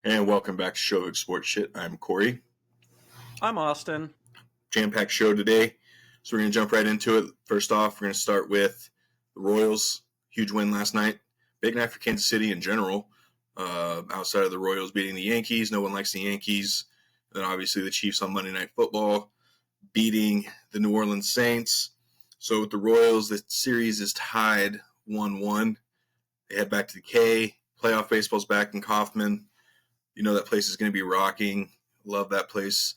And welcome back to Show Sports Shit. I'm Cory. I'm Austin. Jam-packed show today, so we're going to jump right into it. First off, we're going to start with the Royals. Huge win last night. Big night for Kansas City in general. Outside of the Royals beating the Yankees, no one likes the Yankees. Then obviously the Chiefs on Monday Night Football beating the New Orleans Saints. So with the Royals, the series is tied 1-1. They head back to the K. Playoff baseball's back in Kauffman. You know that place is going to be rocking. Love that place.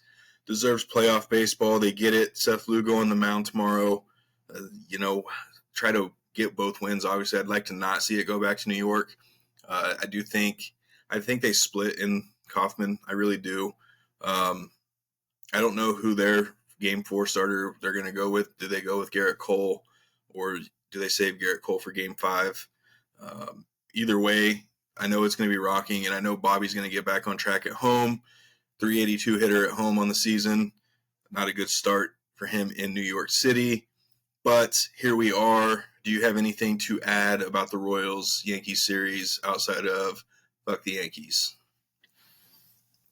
Deserves playoff baseball. They get it. Seth Lugo on the mound tomorrow. Try to get both wins. Obviously, I'd like to not see it go back to New York. I think they split in Kauffman. I really do. I don't know who their Game 4 starter they're going to go with. Do they go with Garrett Cole, or do they save Garrett Cole for Game 5? Either way, I know it's going to be rocking, and I know Bobby's going to get back on track at home. 382 hitter at home on the season. Not a good start for him in New York City. But here we are. Do you have anything to add about the Royals-Yankees series outside of fuck the Yankees?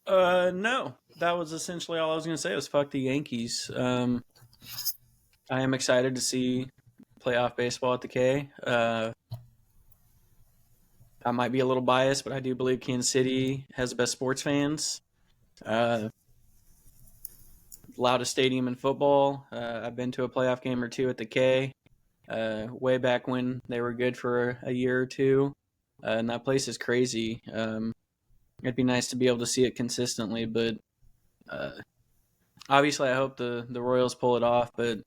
No. That was essentially all I was going to say was fuck the Yankees. I am excited to see playoff baseball at the K. I might be a little biased, but I do believe Kansas City has the best sports fans. Loudest stadium in football. I've been to a playoff game or two at the K. Way back when they were good for a year or two. And that place is crazy. It'd be nice to be able to see it consistently, but obviously I hope the Royals pull it off, but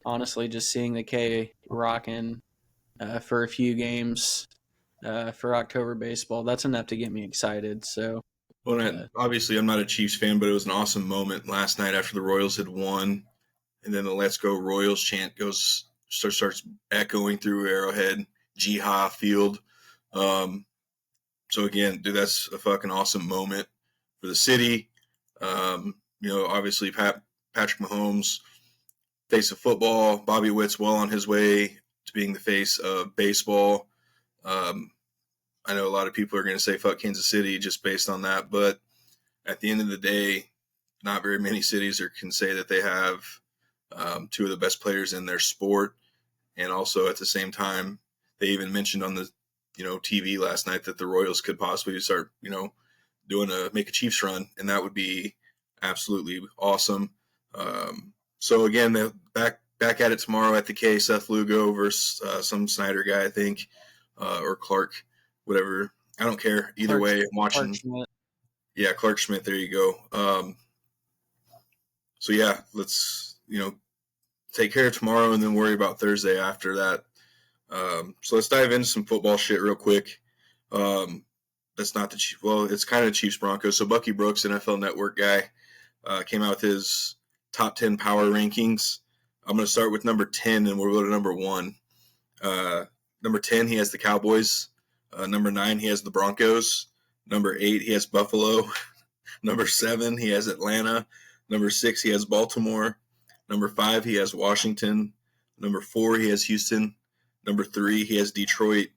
honestly just seeing the K rocking for a few games for October baseball, that's enough to get me excited. So, obviously I'm not a Chiefs fan, but it was an awesome moment last night after the Royals had won, and then the "Let's Go Royals" chant starts echoing through Arrowhead, Jihad Field. So again, dude, that's a fucking awesome moment for the city. Obviously Patrick Mahomes, face of football. Bobby Witt's well on his way to being the face of baseball. I know a lot of people are going to say fuck Kansas City just based on that, but at the end of the day, not very many cities can say that they have two of the best players in their sport. And also at the same time, they even mentioned on the TV last night that the Royals could possibly start make a Chiefs run, and that would be absolutely awesome. So again, they're back at it tomorrow at the K. Seth Lugo versus some Snyder guy, I think, or Clark, whatever. I don't care. Either way, I'm watching. Clark Schmidt. There you go. So yeah, let's take care of tomorrow and then worry about Thursday after that. So let's dive into some football shit real quick. That's not the Chiefs. Well, it's kind of Chiefs Broncos. So Bucky Brooks, NFL Network guy, came out with his top 10 power rankings. I'm going to start with number 10, and we'll go to number 1. Number 10, he has the Cowboys. Number 9, he has the Broncos. Number 8, he has Buffalo. Number 7, he has Atlanta. Number 6, he has Baltimore. Number 5, he has Washington. Number 4, he has Houston. Number 3, he has Detroit.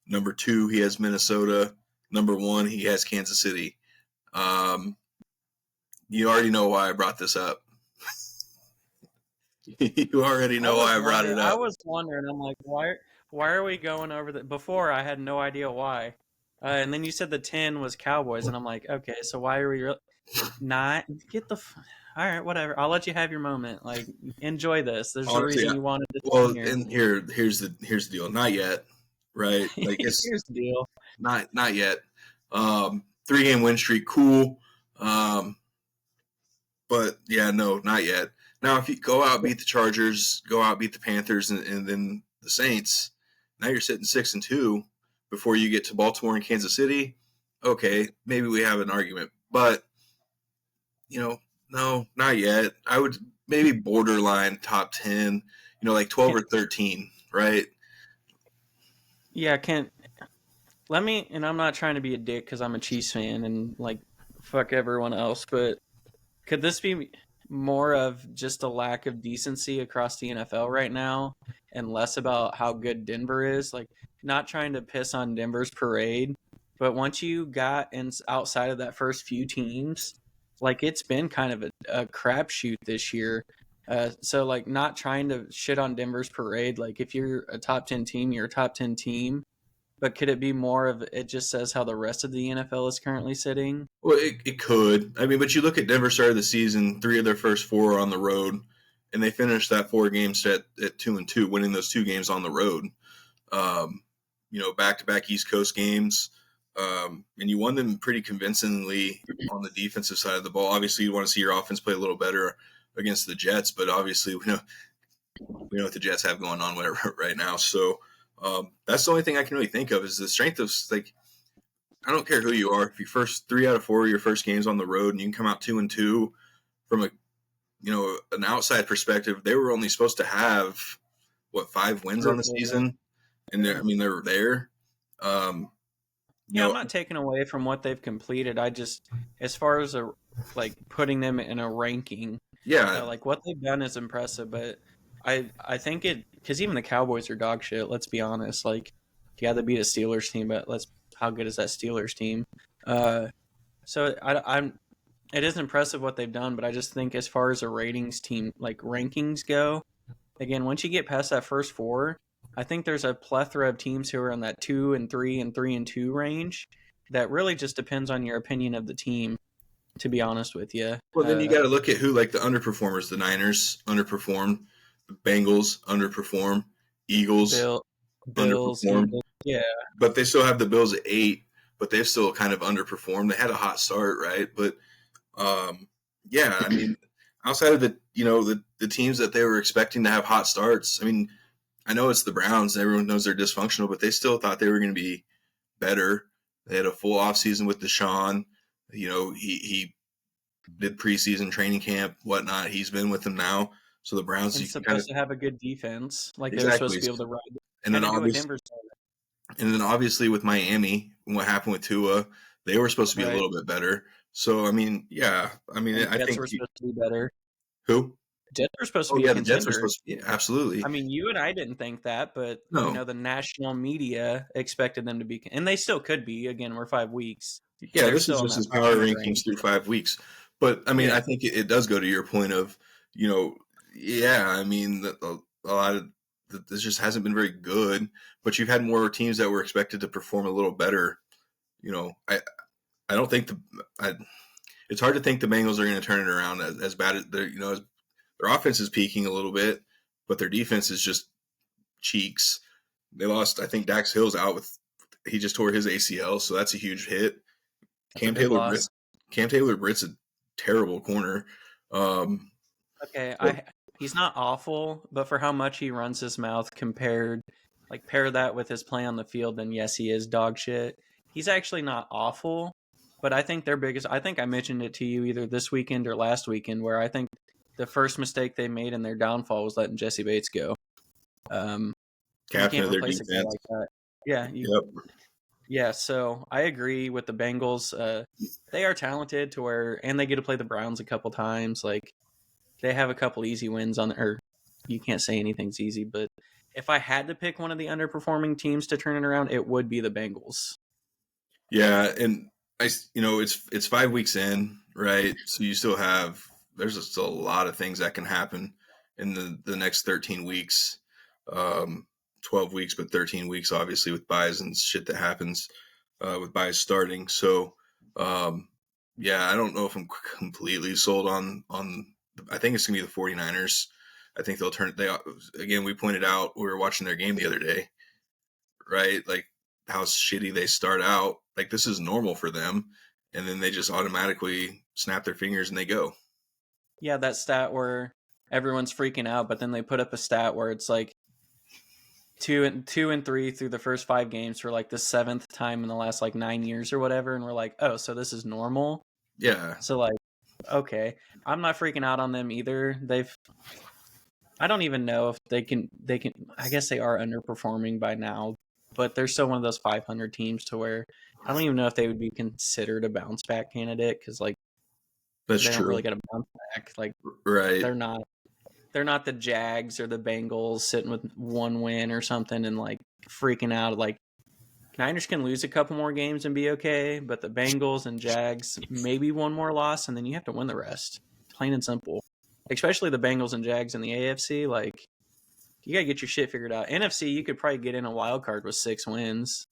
Number 2, he has Minnesota. Number 1, he has Kansas City. You already know why I brought this up. You already know why I brought it up. I was wondering. I'm like, why are we going over that? Before, I had no idea why. And then you said the 10 was Cowboys, and I'm like, okay, so why are we not? All right, whatever. I'll let you have your moment. Like, enjoy this. There's a reason you wanted to. Well, and here's the deal. Not yet, right? Like here's the deal. Not yet. 3-game win streak, cool. But yeah, no, not yet. Now, if you go out, beat the Chargers, go out, beat the Panthers, and then the Saints, now you're sitting 6-2 before you get to Baltimore and Kansas City. Okay, maybe we have an argument, but no, not yet. I would maybe borderline top 10, like 12 or 13, right? Yeah, and I'm not trying to be a dick because I'm a Chiefs fan and like fuck everyone else, but could this be more of just a lack of decency across the NFL right now and less about how good Denver is? Like, not trying to piss on Denver's parade, But once you got outside of that first few teams, like it's been kind of a crapshoot this year. So like not trying to shit on Denver's parade. Like if you're a top 10 team, you're a top 10 team. But could it be more of it just says how the rest of the NFL is currently sitting? Well, it could. I mean, but you look at Denver started the season, 3 of their first 4 are on the road, and they finished that 4-game set at 2-2, winning those 2 games on the road. Back-to-back East Coast games. And you won them pretty convincingly on the defensive side of the ball. Obviously, you want to see your offense play a little better against the Jets, but obviously we know what the Jets have going on whatever right now. So that's the only thing I can really think of is the strength of, like, I don't care who you are. If you first 3 out of 4 of your first games on the road and you can come out 2-2 from an outside perspective, they were only supposed to have 5 wins on the season, and they're there. I'm not taking away from what they've completed. I just, as far as putting them in a ranking, like what they've done is impressive. But I think because even the Cowboys are dog shit. Let's be honest. Like, yeah, they beat a Steelers team, but how good is that Steelers team? So it is impressive what they've done, but I just think as far as a ratings team, like rankings go, again, once you get past that first 4, I think there's a plethora of teams who are in that 2-3 and 3-2 range. That really just depends on your opinion of the team, to be honest with you. Well, then you got to look at who, like the underperformers. The Niners underperformed. The Bengals underperform. Eagles underperformed. Eagles, yeah. But they still have the Bills at 8, but they've still kind of underperformed. They had a hot start, right? But outside of the teams that they were expecting to have hot starts, I mean, I know it's the Browns. Everyone knows they're dysfunctional, but they still thought they were going to be better. They had a full offseason with Deshaun. He did preseason training camp, whatnot. He's been with them now. So the Browns are supposed to have a good defense. Like exactly. They're supposed to be able to ride. And then obviously with Miami, what happened with Tua, they were supposed to be a little bit better. So, I mean, I think were supposed to be better. Who? Jets were supposed to be a contender. The Jets were supposed to be, absolutely. I mean, you and I didn't think that, but the national media expected them to be, and they still could be. Again, we're 5 weeks. Yeah, this is just his power rankings through 5 weeks. But I mean, I think it does go to your point of, I mean, a lot of this just hasn't been very good. But you've had more teams that were expected to perform a little better. I don't think it's hard to think the Bengals are going to turn it around as bad as their offense is peaking a little bit, but their defense is just cheeks. They lost, I think Dax Hill's out he just tore his ACL, so that's a huge hit. Cam Taylor Britt's a terrible corner. He's not awful, but for how much he runs his mouth pair that with his play on the field, then yes, he is dog shit. He's actually not awful, but I think I think I mentioned it to you either this weekend or last weekend, where I think the first mistake they made in their downfall was letting Jesse Bates go. Captain of their defense. Like that. Yeah. Yeah, so I agree with the Bengals. They are talented and they get to play the Browns a couple times. Like, they have a couple easy wins you can't say anything's easy, but if I had to pick one of the underperforming teams to turn it around, it would be the Bengals. Yeah, and it's 5 weeks in, right? So you still there's just a lot of things that can happen in the next 13 weeks. 12 weeks, but 13 weeks, obviously, with buys and shit that happens with buys starting. So, I don't know if I'm completely sold on I think it's going to be the 49ers. I think they'll we pointed out, we were watching their game the other day, right? Like, how shitty they start out. Like, this is normal for them. And then they just automatically snap their fingers and they go. Yeah, that stat where everyone's freaking out, but then they put up a stat where it's like 2 and 3 through the first 5 games for like the 7th time in the last 9 years or whatever, and we're like, oh, so this is normal. Yeah. So okay, I'm not freaking out on them either. I don't even know if they can. I guess they are underperforming by now, but they're still one of those 500 teams to where I don't even know if they would be considered a bounce back candidate because that's they true. Don't really get a bounce back. Right. They're not the Jags or the Bengals sitting with 1 win or something and freaking out Niners can lose a couple more games and be okay, but the Bengals and Jags, maybe one more loss, and then you have to win the rest. Plain and simple. Especially the Bengals and Jags in the AFC, like, you got to get your shit figured out. NFC, you could probably get in a wild card with 6 wins.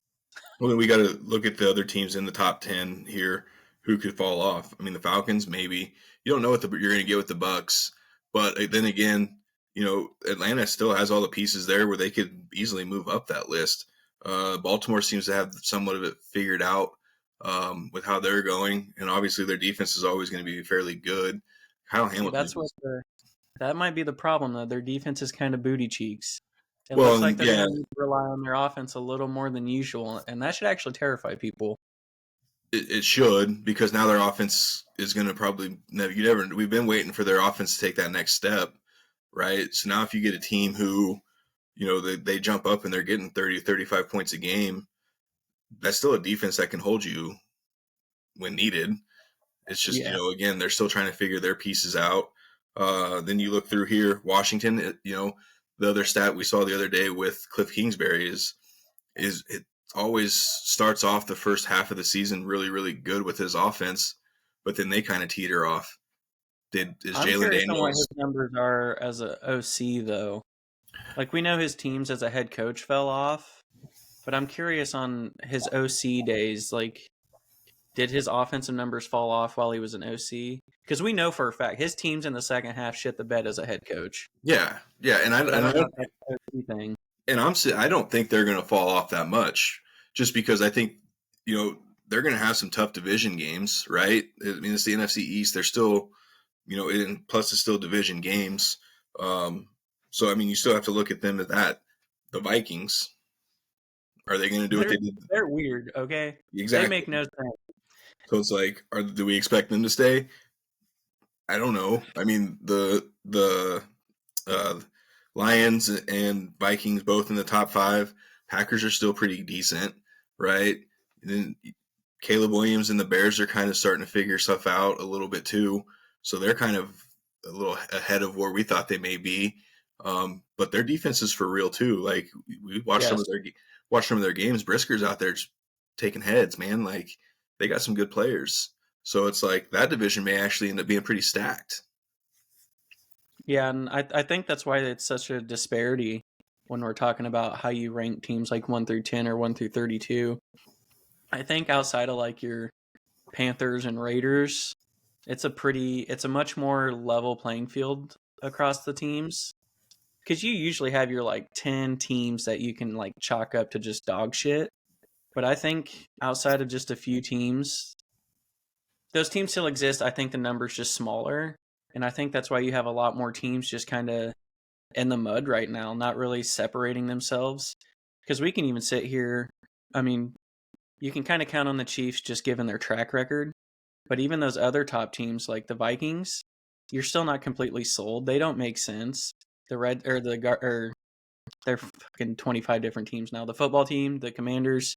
Well, then we got to look at the other teams in the top 10 here who could fall off. I mean, the Falcons, maybe. You don't know what you're going to get with the Bucks, but then again, Atlanta still has all the pieces there where they could easily move up that list. Baltimore seems to have somewhat of it figured out with how they're going, and obviously their defense is always going to be fairly good. Kyle See, Hamilton. that might be the problem, though. Their defense is kind of booty cheeks. It looks Well, like they're yeah, going to rely on their offense a little more than usual, and that should actually terrify people. it should, because now their offense is going to probably we've been waiting for their offense to take that next step, right? So now if you get a team who, they jump up and they're getting 30, 35 points a game, that's still a defense that can hold you when needed. It's just, again, they're still trying to figure their pieces out. Then you look through here, Washington, the other stat we saw the other day with Cliff Kingsbury is it always starts off the first half of the season really, really good with his offense, but then they kind of teeter off. I'm curious on what his numbers are as a OC, though. Like, we know his teams as a head coach fell off, but I'm curious on his OC days. Like, did his offensive numbers fall off while he was an OC? Because we know for a fact his teams in the second half shit the bed as a head coach. Yeah, and I don't know if that's an OC thing. And I don't think they're going to fall off that much, just because I think, they're going to have some tough division games, right? I mean, it's the NFC East. They're still, and plus it's still division games. So, I mean, you still have to look at them at that. The Vikings, are they going to do what they did? They're weird, okay? Exactly. They make no sense. So it's like, do we expect them to stay? I don't know. I mean, the Lions and Vikings both in the top 5. Packers are still pretty decent, right? And then Caleb Williams and the Bears are kind of starting to figure stuff out a little bit too. So they're kind of a little ahead of where we thought they may be. But their defense is for real too. Like, we watched some of their games. Brisker's out there just taking heads, man. Like, they got some good players. So it's like that division may actually end up being pretty stacked. Yeah, and I think that's why it's such a disparity when we're talking about how you rank teams like 1 through 10 or 1 through 32. I think outside of like your Panthers and Raiders, it's a much more level playing field across the teams. Because you usually have your like 10 teams that you can like chalk up to just dog shit. But I think outside of just a few teams, those teams still exist. I think the number's just smaller. And I think that's why you have a lot more teams just kind of in the mud right now, not really separating themselves. Because we can even sit here. I mean, you can kind of count on the Chiefs just given their track record. But even those other top teams like the Vikings, you're still not completely sold. They don't make sense. They're fucking 25 different teams now. The football team, the Commanders,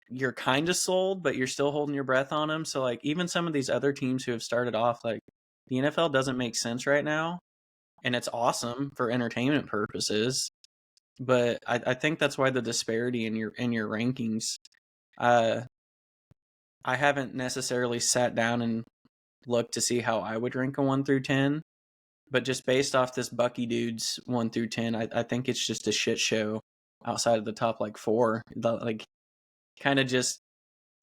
you're kind of sold, but you're still holding your breath on them. So like even some of these other teams who have started off, like the NFL doesn't make sense right now, and it's awesome for entertainment purposes. But I think that's why the disparity in your rankings. I haven't necessarily sat down and looked to see how I would rank a 1 through 10, but just based off this Bucky dude's 1 through 10, I think it's just a shit show outside of the top like 4. Like, kind of just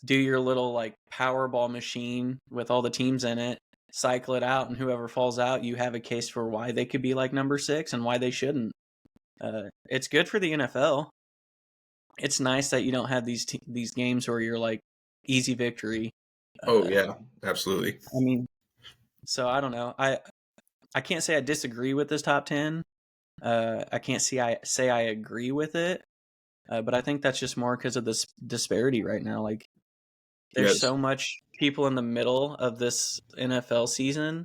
do your little like Powerball machine with all the teams in it, cycle it out, and whoever falls out, you have a case for why they could be like number 6 and why they shouldn't. It's good for the NFL. It's nice that you don't have these games where you're like easy victory. Oh yeah, absolutely. I mean, so I don't know. I can't say I disagree with this top 10. I can't say I agree with it. But I think that's just more because of this disparity right now. Like, there's so much people in the middle of this NFL season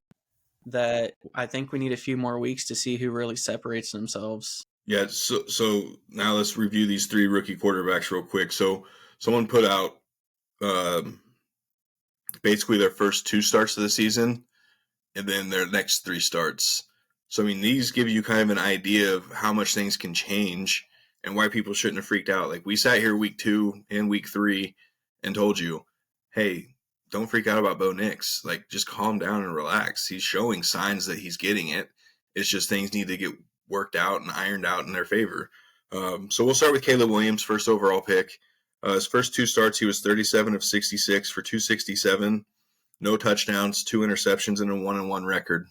that I think we need a few more weeks to see who really separates themselves. Yeah, so now let's review these 3 rookie quarterbacks real quick. So someone put out basically their first 2 starts of the season and then their next 3 starts. So, I mean, these give you kind of an idea of how much things can change and why people shouldn't have freaked out. Like, we sat here week 2 and week 3 and told you, hey, don't freak out about Bo Nix. Like, just calm down and relax. He's showing signs that he's getting it. It's just things need to get worked out and ironed out in their favor. So we'll start with Caleb Williams, first overall pick. His first 2 starts, he was 37 of 66 for 267, no touchdowns, 2 interceptions, and a 1-1 record.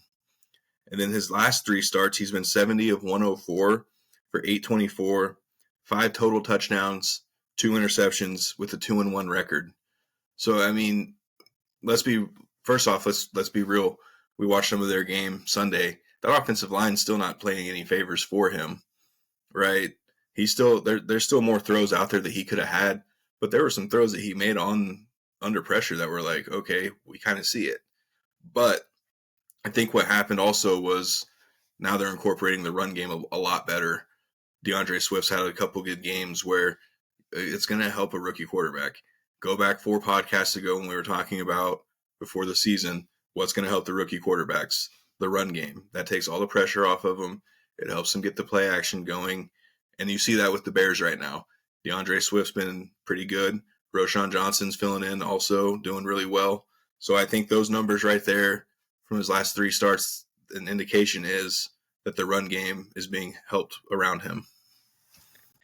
And then his last 3 starts, he's been 70 of 104 for 824, 5 total touchdowns, 2 interceptions with a 2-1 record. So, I mean, let's be real. We watched some of their game Sunday. That offensive line's still not playing any favors for him, right? He's still there's still more throws out there that he could have had, but there were some throws that he made under pressure that were like, okay, we kind of see it. But I think what happened also was now they're incorporating the run game a lot better. DeAndre Swift's had a couple good games where it's going to help a rookie quarterback. Go back 4 podcasts ago when we were talking about before the season, what's going to help the rookie quarterbacks? The run game. That takes all the pressure off of them. It helps them get the play action going. And you see that with the Bears right now. DeAndre Swift's been pretty good. Roschon Johnson's filling in also, doing really well. So I think those numbers right there from his last 3 starts, an indication is that the run game is being helped around him.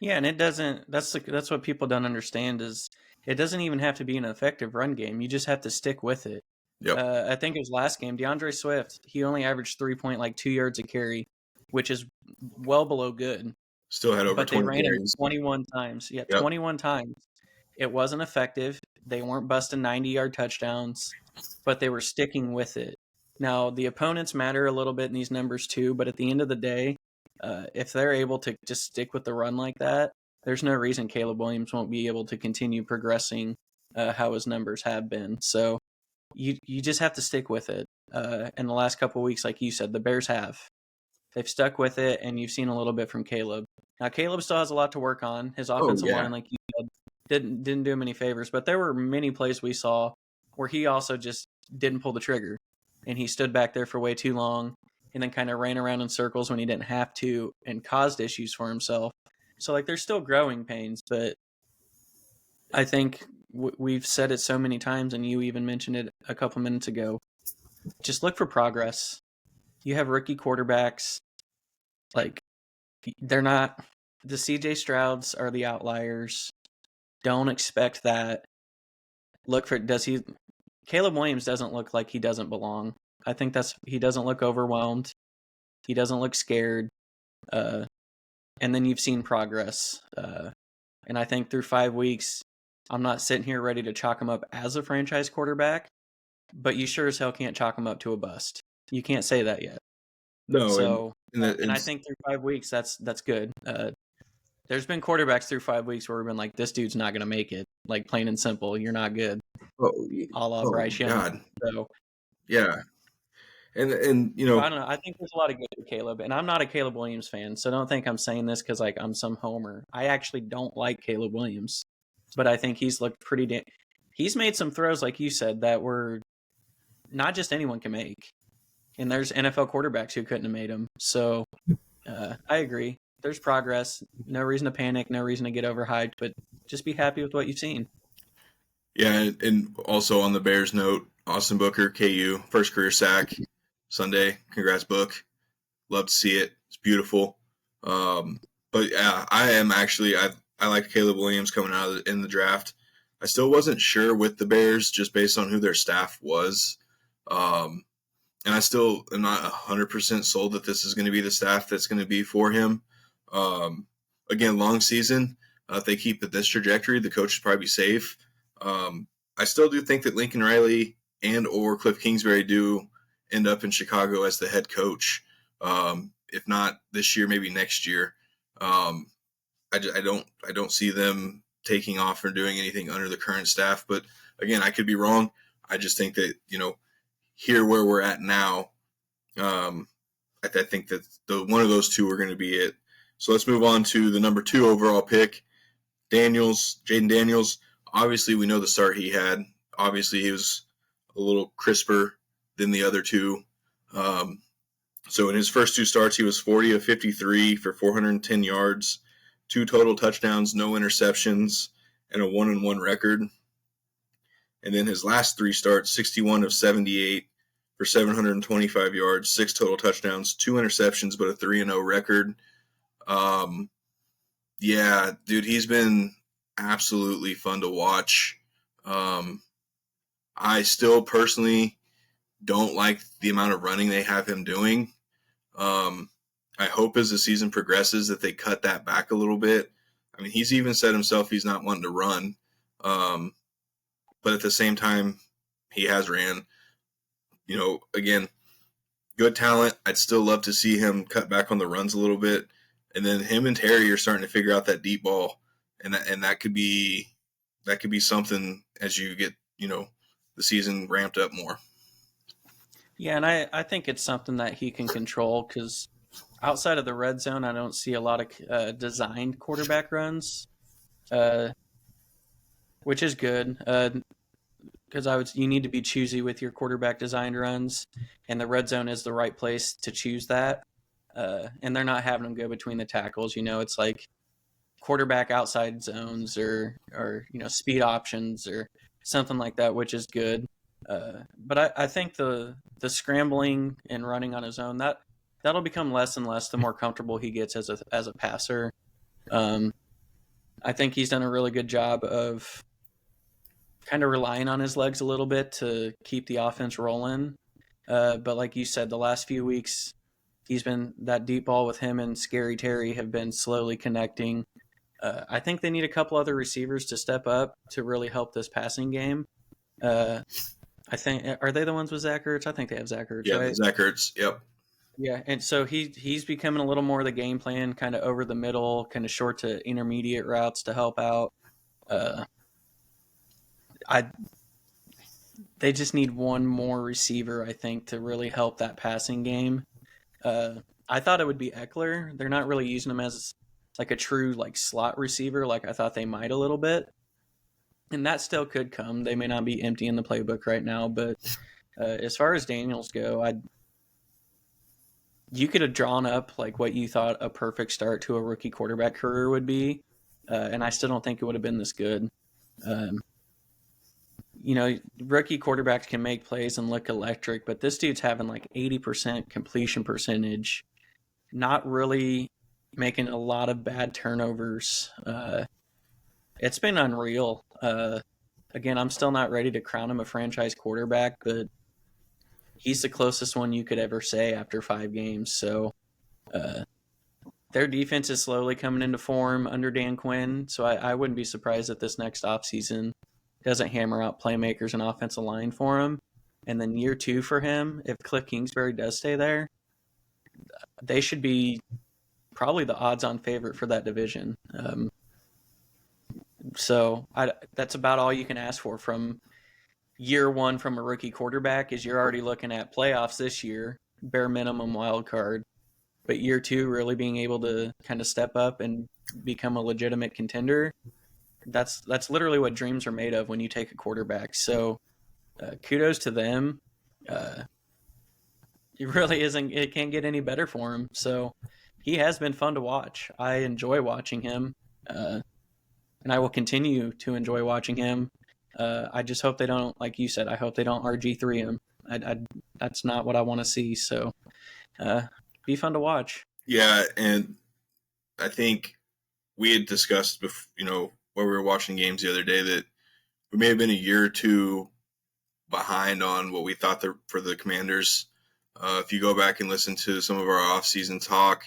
Yeah, and it doesn't. That's what people don't understand is it doesn't even have to be an effective run game. You just have to stick with it. Yep. I think it was last game. DeAndre Swift, he only averaged 3.2 yards a carry, which is well below good. Still had over 20 But they ran him carries. 21 times. Yeah, Yep. 21 times. It wasn't effective. They weren't busting 90-yard touchdowns, but they were sticking with it. Now, the opponents matter a little bit in these numbers too, but at the end of the day, if they're able to just stick with the run like that, there's no reason Caleb Williams won't be able to continue progressing how his numbers have been. So you just have to stick with it. In the last couple of weeks, like you said, the Bears have. They've stuck with it, and you've seen a little bit from Caleb. Now, Caleb still has a lot to work on. His offensive line, like you said, didn't do him any favors. But there were many plays we saw where he also just didn't pull the trigger. And he stood back there for way too long and then kind of ran around in circles when he didn't have to and caused issues for himself. So, like, there's still growing pains. But I think we've said it so many times, and you even mentioned it a couple minutes ago. Just look for progress. You have rookie quarterbacks. Like, they're not – the C.J. Strouds are the outliers. Don't expect that. Look for – Caleb Williams doesn't look like he doesn't belong. I think he doesn't look overwhelmed. He doesn't look scared. And then you've seen progress. And I think through 5 weeks, I'm not sitting here ready to chalk him up as a franchise quarterback, but you sure as hell can't chalk him up to a bust. You can't say that yet. No, so and I think through 5 weeks, that's good. There's been quarterbacks through 5 weeks where we've been like, this dude's not going to make it. Like, plain and simple, you're not good. A la Bryce Young. God. So, yeah. And you know, I don't know. I think there's a lot of good with Caleb, and I'm not a Caleb Williams fan, so don't think I'm saying this because like I'm some homer. I actually don't like Caleb Williams, but I think he's looked pretty. He's made some throws, like you said, that were not just anyone can make, and there's NFL quarterbacks who couldn't have made them. So I agree. There's progress. No reason to panic. No reason to get overhyped, but just be happy with what you've seen. Yeah, and also on the Bears note, Austin Booker, KU, first career sack Sunday. Congrats, Book. Love to see it. It's beautiful. But yeah, I like Caleb Williams coming out in the draft. I still wasn't sure with the Bears just based on who their staff was. And I still am not 100% sold that this is going to be the staff that's going to be for him. Again, long season. If they keep at this trajectory, the coach should probably be safe. I still do think that Lincoln Riley and or Cliff Kingsbury do end up in Chicago as the head coach. If not this year, maybe next year. I don't see them taking off or doing anything under the current staff. But again, I could be wrong. I just think that, here where we're at now, I think that one of those two are going to be it. So let's move on to the number 2 overall pick, Jaden Daniels. Obviously, we know the start he had. Obviously, he was a little crisper than the other two. So in his first 2 starts, he was 40 of 53 for 410 yards, 2 total touchdowns, no interceptions, and a 1-1 record. And then his last 3 starts, 61 of 78 for 725 yards, 6 total touchdowns, 2 interceptions, but a 3-0 record. Yeah, dude, he's been absolutely fun to watch. I still personally don't like the amount of running they have him doing. I hope as the season progresses that they cut that back a little bit. I mean, he's even said himself he's not wanting to run. But at the same time, he has ran. Again, good talent. I'd still love to see him cut back on the runs a little bit. And then him and Terry are starting to figure out that deep ball. And that could be something as you get, the season ramped up more. Yeah, and I think it's something that he can control because outside of the red zone, I don't see a lot of designed quarterback runs, which is good because you need to be choosy with your quarterback designed runs, and the red zone is the right place to choose that. And they're not having them go between the tackles. It's like quarterback outside zones or speed options or something like that, which is good. But I think the scrambling and running on his own that'll become less and less the more comfortable he gets as a passer. I think he's done a really good job of kind of relying on his legs a little bit to keep the offense rolling. But like you said, the last few weeks, he's been that deep ball with him and Scary Terry have been slowly connecting. I think they need a couple other receivers to step up to really help this passing game. I think, are they the ones with Zach Ertz? I think they have Zach Ertz, yeah, right? Zach Ertz, yep. Yeah, and so he's becoming a little more of the game plan, kind of over the middle, kind of short to intermediate routes to help out. They just need one more receiver, I think, to really help that passing game. I thought it would be Eckler. They're not really using him as like a true like slot receiver, like I thought they might a little bit. And that still could come. They may not be empty in the playbook right now, but as far as Daniels go, you could have drawn up like what you thought a perfect start to a rookie quarterback career would be, and I still don't think it would have been this good. Rookie quarterbacks can make plays and look electric, but this dude's having like 80% completion percentage, not really making a lot of bad turnovers. It's been unreal. Again, I'm still not ready to crown him a franchise quarterback, but he's the closest one you could ever say after 5 games. So their defense is slowly coming into form under Dan Quinn, so I wouldn't be surprised if this next offseason doesn't hammer out playmakers and offensive line for him. And then year 2 for him, if Cliff Kingsbury does stay there, they should be probably the odds-on favorite for that division. So that's about all you can ask for from year 1 from a rookie quarterback is you're already looking at playoffs this year, bare minimum wild card. But year 2, really being able to kind of step up and become a legitimate contender, that's literally what dreams are made of when you take a quarterback. So kudos to them. It really isn't. It can't get any better for him. So he has been fun to watch. I enjoy watching him, and I will continue to enjoy watching him. I just hope they don't, like you said, I hope they don't RG3 him. That's not what I want to see. So be fun to watch. Yeah, and I think we had discussed, while we were watching games the other day, that we may have been a year or 2 behind on what we thought for the Commanders. If you go back and listen to some of our off-season talk,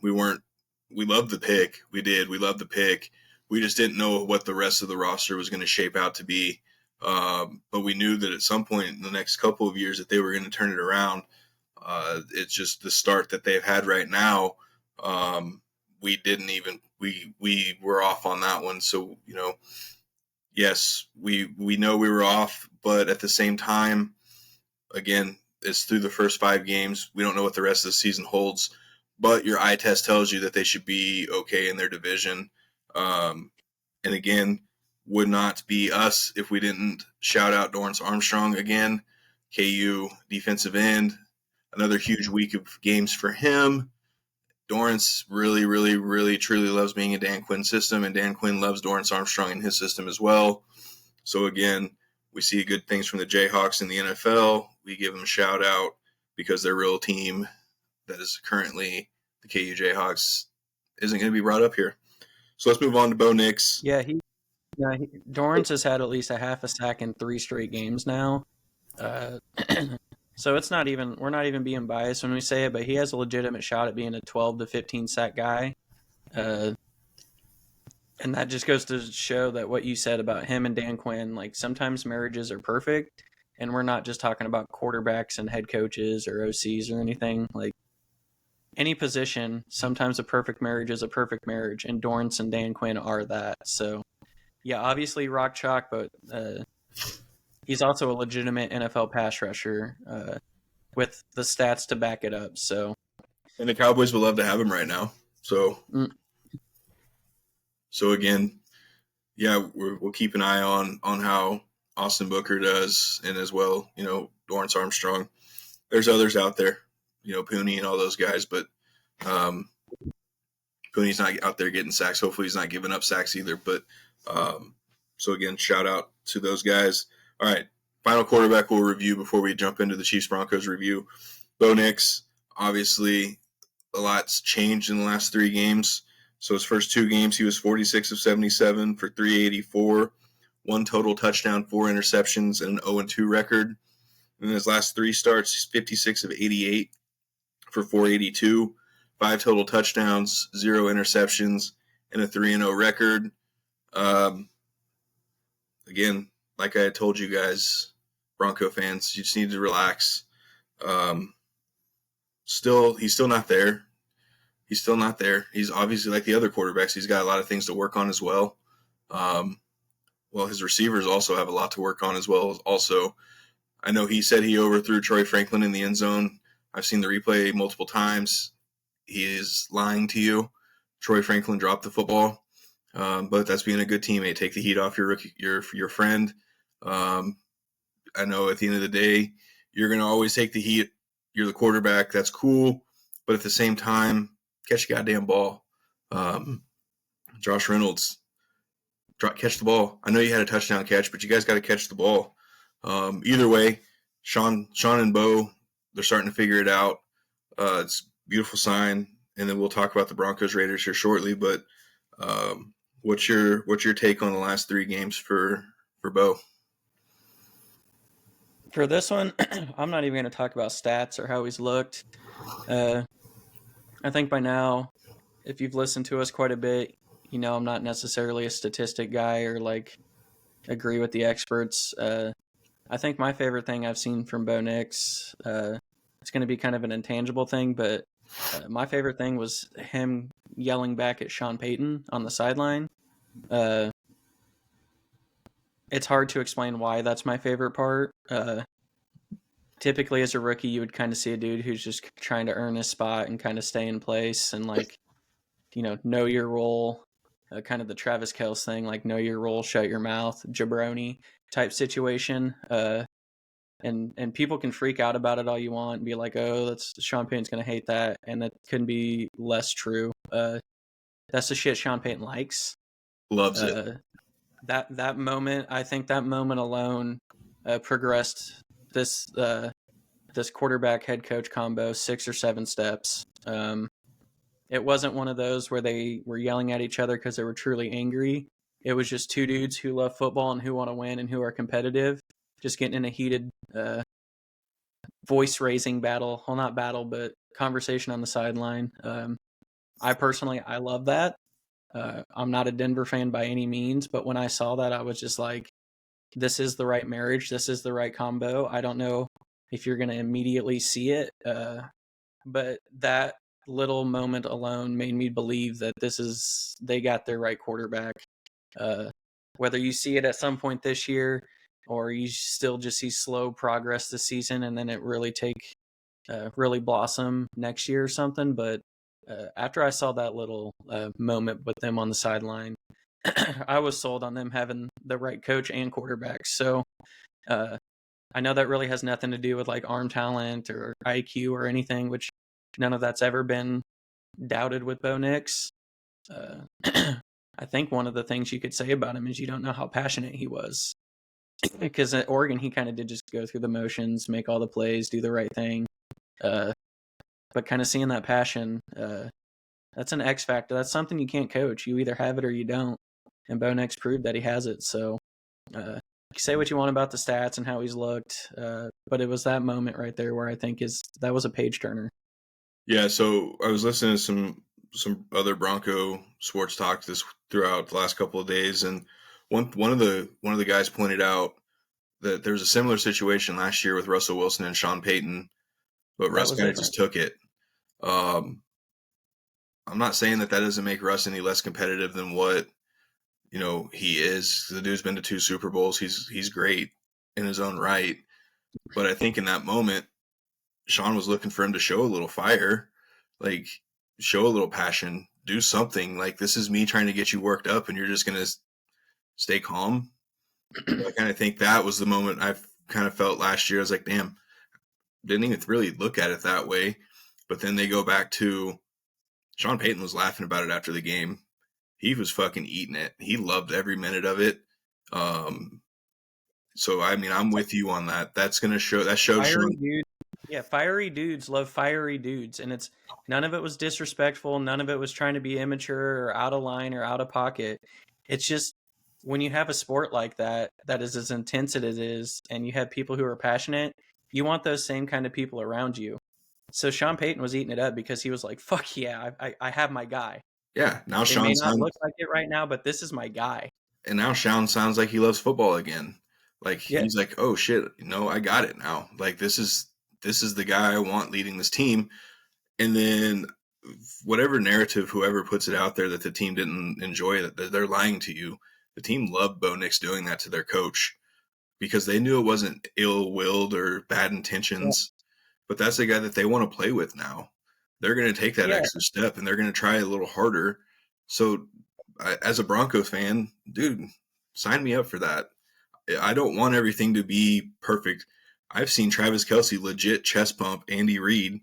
we loved the pick. We did. We loved the pick. We just didn't know what the rest of the roster was going to shape out to be. But we knew that at some point in the next couple of years that they were going to turn it around. It's just the start that they've had right now. We were off on that one. So, yes, we know we were off, but at the same time, again, it's through the first 5 games. We don't know what the rest of the season holds, but your eye test tells you that they should be okay in their division. And again, would not be us if we didn't shout out Dorrance Armstrong again, KU defensive end. Another huge week of games for him. Dorrance really, really, really, truly loves being in Dan Quinn's system, and Dan Quinn loves Dorrance Armstrong in his system as well. So again, we see good things from the Jayhawks in the NFL. We give them a shout out because their real team that is currently the KU Jayhawks isn't going to be brought up here. So let's move on to Bo Nix. Yeah, Dorrance has had at least a half a sack in 3 straight games now. So it's not even, we're not even being biased when we say it, but he has a legitimate shot at being a 12 to 15 sack guy. And that just goes to show that what you said about him and Dan Quinn, like sometimes marriages are perfect, and we're not just talking about quarterbacks and head coaches or OCs or anything. Like any position, sometimes a perfect marriage is a perfect marriage, and Dorrance and Dan Quinn are that. So yeah, obviously rock chalk, but he's also a legitimate NFL pass rusher with the stats to back it up. So, and the Cowboys would love to have him right now. So, So again, yeah, we'll keep an eye on how Austin Booker does, and as well, Dorrance Armstrong. There's others out there, Pooney and all those guys, but Pooney's not out there getting sacks. Hopefully, he's not giving up sacks either. But so again, shout out to those guys. All right, final quarterback we'll review before we jump into the Chiefs Broncos review. Bo Nix, obviously, a lot's changed in the last 3 games. So his first 2 games, he was 46 of 77 for 384, 1 total touchdown, 4 interceptions, and an 0-2 record. In his last 3 starts, he's 56 of 88 for 482, 5 total touchdowns, 0 interceptions, and a 3-0 record. Again, like I had told you guys, Bronco fans, you just need to relax. He's still not there. He's still not there. He's obviously like the other quarterbacks. He's got a lot of things to work on as well. Well, his receivers also have a lot to work on as well. Also, I know he said he overthrew Troy Franklin in the end zone. I've seen the replay multiple times. He is lying to you. Troy Franklin dropped the football, but that's being a good teammate. Take the heat off your friend. I know at the end of the day, you're going to always take the heat. You're the quarterback. That's cool. But at the same time, catch the goddamn ball. Josh Reynolds, catch the ball. I know you had a touchdown catch, but you guys got to catch the ball. Either way, Sean and Bo, they're starting to figure it out. It's a beautiful sign. And then we'll talk about the Broncos Raiders here shortly. But what's your take on the last 3 games for Bo? For this one, I'm not even going to talk about stats or how he's looked. I think by now, if you've listened to us quite a bit, I'm not necessarily a statistic guy or like agree with the experts. I think my favorite thing I've seen from Bo Nix, it's going to be kind of an intangible thing, but my favorite thing was him yelling back at Sean Payton on the sideline. It's hard to explain why that's my favorite part. Typically, as a rookie, you would kind of see a dude who's just trying to earn his spot and kind of stay in place and know your role. Kind of the Travis Kelce thing, like know your role, shut your mouth, jabroni type situation. And people can freak out about it all you want and be like, oh, that's Sean Payton's going to hate that. And that couldn't be less true. That's the shit Sean Payton likes. Loves it. That moment, I think that moment alone progressed this quarterback head coach combo 6 or 7 steps. It wasn't one of those where they were yelling at each other because they were truly angry. It was just 2 dudes who love football and who want to win and who are competitive, just getting in a heated voice-raising battle. Well, not battle, but conversation on the sideline. I love that. I'm not a Denver fan by any means, but when I saw that, I was just like, this is the right marriage. This is the right combo. I don't know if you're going to immediately see it, but that little moment alone made me believe that they got their right quarterback. Whether you see it at some point this year or you still just see slow progress this season and then it really blossom next year or something. But after I saw that little moment with them on the sideline, I was sold on them having the right coach and quarterback. So I know that really has nothing to do with like arm talent or IQ or anything, which none of that's ever been doubted with Bo Nix. I think one of the things you could say about him is you don't know how passionate he was. Because at Oregon, he kind of did just go through the motions, make all the plays, do the right thing. But kind of seeing that passion, that's an X factor. That's something you can't coach. You either have it or you don't. And Bo Nix proved that he has it. So say what you want about the stats and how he's looked, but it was that moment right there where I think that was a page turner. Yeah, so I was listening to some other Bronco sports talk throughout the last couple of days, and one of the guys pointed out that there was a similar situation last year with Russell Wilson and Sean Payton, but Russ kind of just took it. I'm not saying that doesn't make Russ any less competitive than what he is. The dude's been to 2 Super Bowls. He's great in his own right, but I think in that moment, Sean was looking for him to show a little fire, like show a little passion, do something. Like, this is me trying to get you worked up, and you're just gonna stay calm. I kind of think that was the moment I kind of felt last year. I was like, damn, didn't even really look at it that way. But then they go back to Sean Payton was laughing about it after the game. He was fucking eating it. He loved every minute of it. So I mean, I'm with you on that. That's gonna show. That shows Sean. Yeah, fiery dudes love fiery dudes, and it's none of it was disrespectful. None of it was trying to be immature or out of line or out of pocket. It's just when you have a sport like that is as intense as it is, and you have people who are passionate, you want those same kind of people around you. So Sean Payton was eating it up because he was like, "Fuck yeah, I have my guy." Yeah, now It may not look like it right now, but this is my guy. And now Sean sounds like he loves football again. Like, he's like, oh shit, I got it now. Like, this is the guy I want leading this team. And then whatever narrative whoever puts it out there that the team didn't enjoy it, that they're lying to you. The team loved Bo Nix doing that to their coach because they knew it wasn't ill-willed or bad intentions. But that's the guy that they want to play with now. They're going to take that extra step, and they're going to try a little harder. So as a Broncos fan, dude, sign me up for that. I don't want everything to be perfect. I've seen Travis Kelce legit chest pump Andy Reid,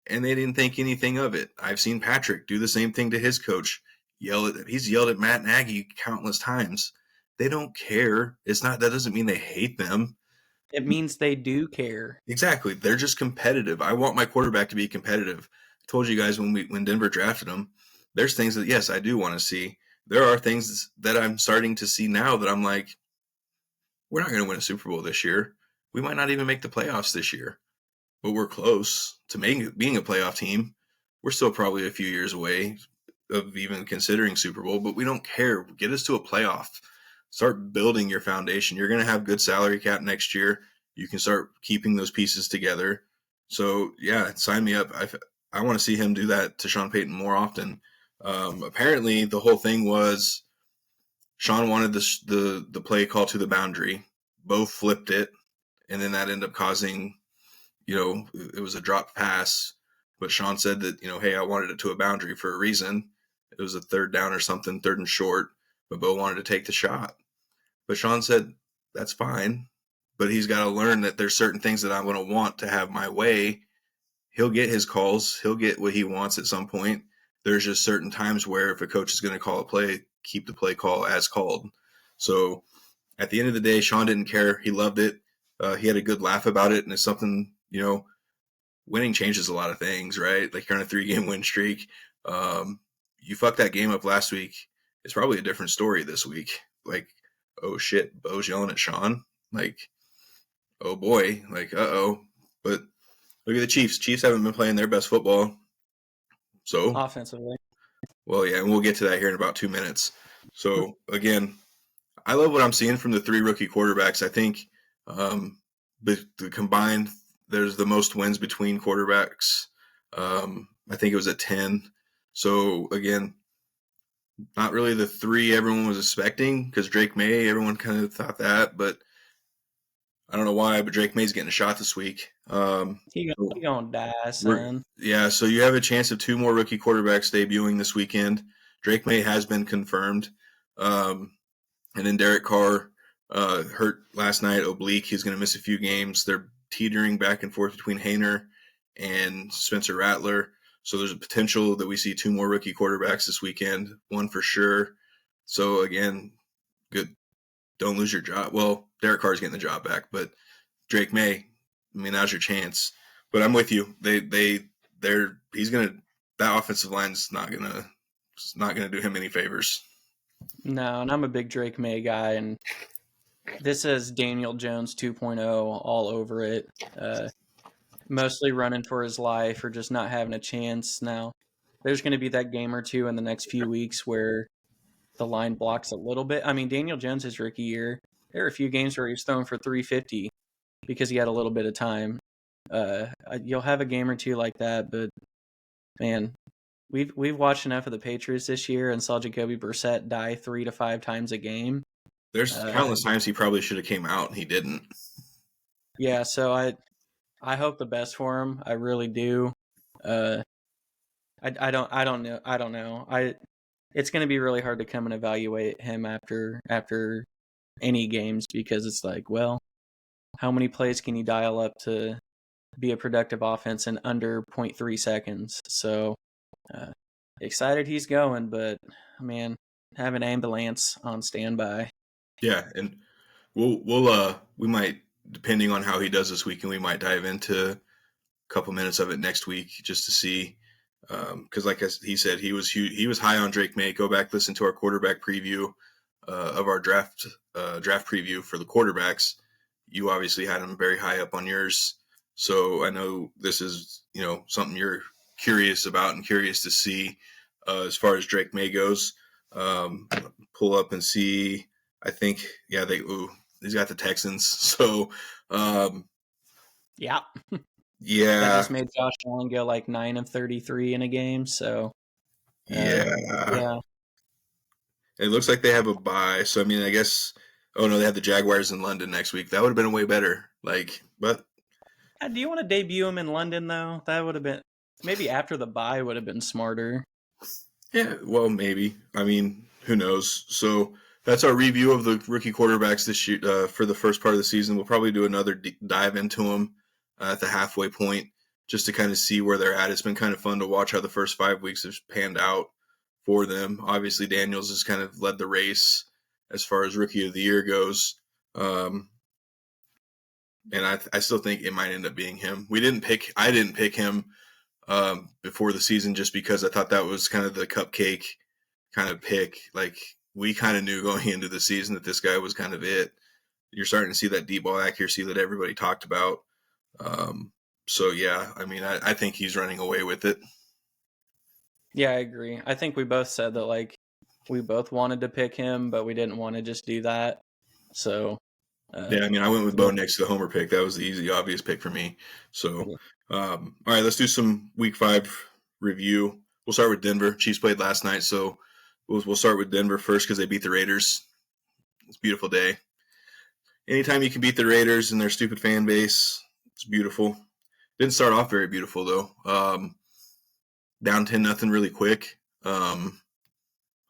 and they didn't think anything of it. I've seen Patrick do the same thing to his coach. He's yelled at Matt Nagy countless times. They don't care. That doesn't mean they hate them. It means they do care. Exactly. They're just competitive. I want my quarterback to be competitive. I told you guys when Denver drafted him, there's things that, yes, I do want to see. There are things that I'm starting to see now that I'm like, we're not going to win a Super Bowl this year. We might not even make the playoffs this year, but we're close to being a playoff team. We're still probably a few years away of even considering Super Bowl, but we don't care. Get us to a playoff. Start building your foundation. You're going to have good salary cap next year. You can start keeping those pieces together. So, yeah, sign me up. I want to see him do that to Sean Payton more often. Apparently, the whole thing was Sean wanted the play call to the boundary. Both flipped it, and then that ended up causing, it was a drop pass. But Sean said that, hey, I wanted it to a boundary for a reason. It was a 3rd down or something, 3rd and short, but Bo wanted to take the shot. But Sean said, that's fine, but he's got to learn that there's certain things that I'm going to want to have my way. He'll get his calls. He'll get what he wants at some point. There's just certain times where if a coach is going to call a play, keep the play call as called. So at the end of the day, Sean didn't care. He loved it. He had a good laugh about it, and it's something, winning changes a lot of things, right? Like, you're on a 3-game win streak. You fucked that game up last week. It's probably a different story this week. Like, oh shit, Bo's yelling at Sean. Like, oh boy, like, uh-oh. But look at the Chiefs. Chiefs haven't been playing their best football. So offensively. Well, yeah, and we'll get to that here in about 2 minutes. So, again, I love what I'm seeing from the 3 rookie quarterbacks. I think the combined, there's the most wins between quarterbacks. I think it was at 10. So, again, not really the 3 everyone was expecting, because Drake May, everyone kind of thought that, but I don't know why, but Drake May's getting a shot this week. He gonna die, son. Yeah, so you have a chance of 2 more rookie quarterbacks debuting this weekend. Drake May has been confirmed. And then Derek Carr hurt last night, oblique. He's going to miss a few games. They're teetering back and forth between Haener and Spencer Rattler. So there's a potential that we see 2 more rookie quarterbacks this weekend, one for sure. So again, good. Don't lose your job. Well, Derek Carr's getting the job back, but Drake May, I mean, now's your chance. But I'm with you. That offensive line's not gonna do him any favors. No, and I'm a big Drake May guy, and this is Daniel Jones 2.0 all over it. Mostly running for his life or just not having a chance. Now, there's going to be that game or two in the next few weeks where the line blocks a little bit. I mean, Daniel Jones, his rookie year, there were a few games where he was throwing for 350 because he had a little bit of time. You'll have a game or two like that, but man, we've watched enough of the Patriots this year and saw Jacoby Brissett die 3 to 5 times a game. There's countless times he probably should have came out and he didn't. Yeah, so I hope the best for him. I really do. I don't know. It's going to be really hard to come and evaluate him after any games because it's like, well, how many plays can you dial up to be a productive offense in under 0.3 seconds? So excited he's going, but man, have an ambulance on standby. Yeah, and we might, depending on how he does this weekend, we might dive into a couple minutes of it next week just to see, because like he said, he was high on Drake May. Go back, listen to our quarterback preview of our draft preview for the quarterbacks. You obviously had him very high up on yours, so I know this is something you're curious about and curious to see as far as Drake May goes. Pull up and see. I think he's got the Texans, so yeah. Yeah. That just made Josh Allen go like 9 of 33 in a game. So, yeah. It looks like they have a bye. So, I mean, I guess, oh no, they have the Jaguars in London next week. That would have been way better. But. Do you want to debut him in London, though? That would have been, maybe after the bye would have been smarter. Yeah, well, maybe. I mean, who knows? So, that's our review of the rookie quarterbacks this year for the first part of the season. We'll probably do another dive into them at the halfway point just to kind of see where they're at. It's been kind of fun to watch how the first 5 weeks have panned out for them. Obviously, Daniels has kind of led the race as far as rookie of the year goes. And I still think it might end up being him. I didn't pick him before the season just because I thought that was kind of the cupcake kind of pick. Like, we kind of knew going into the season that this guy was kind of it. You're starting to see that deep ball accuracy that everybody talked about. So, yeah, I mean, I think he's running away with it. Yeah, I agree. I think we both said that, like, we both wanted to pick him, but we didn't want to just do that. So, yeah, I mean, I went with Bo next to the homer pick. That was the easy, obvious pick for me. So, all right, let's do some week 5 review. We'll start with Denver. Chiefs played last night, so we'll start with Denver first because they beat the Raiders. It's a beautiful day. Anytime you can beat the Raiders and their stupid fan base, it's beautiful. Didn't start off very beautiful, though. Down 10-0 really quick. I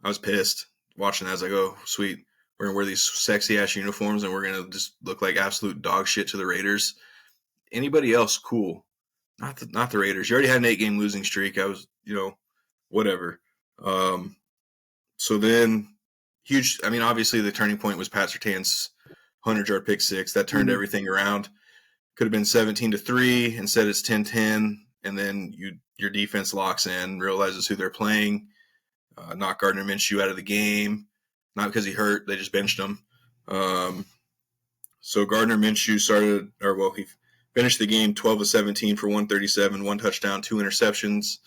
was pissed watching that. I was like, oh, sweet. We're going to wear these sexy-ass uniforms and we're going to just look like absolute dog shit to the Raiders. Anybody else, cool. Not the Raiders. You already had an 8-game losing streak. I was, whatever. So then, huge. I mean, obviously the turning point was Pat Surtain's 100-yard pick six. That turned everything around. Could have been 17-3. Instead, it's 10-10. And then your defense locks in, realizes who they're playing, knock Gardner Minshew out of the game. Not because he hurt. They just benched him. So Gardner Minshew he finished the game 12 of 17 for 137, 1 touchdown, 2 interceptions.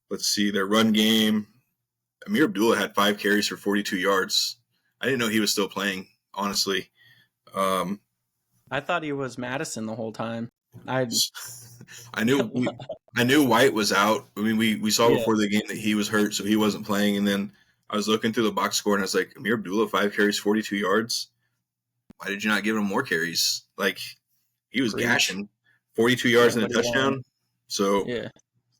Let's see, their run game. Amir Abdullah had 5 carries for 42 yards. I didn't know he was still playing, honestly. I thought he was Madison the whole time. I knew White was out. I mean, we saw before the game that he was hurt, so he wasn't playing. And then I was looking through the box score, and I was like, Amir Abdullah, 5 carries, 42 yards. Why did you not give him more carries? Like, he was gashing. 42 yards and a touchdown. So,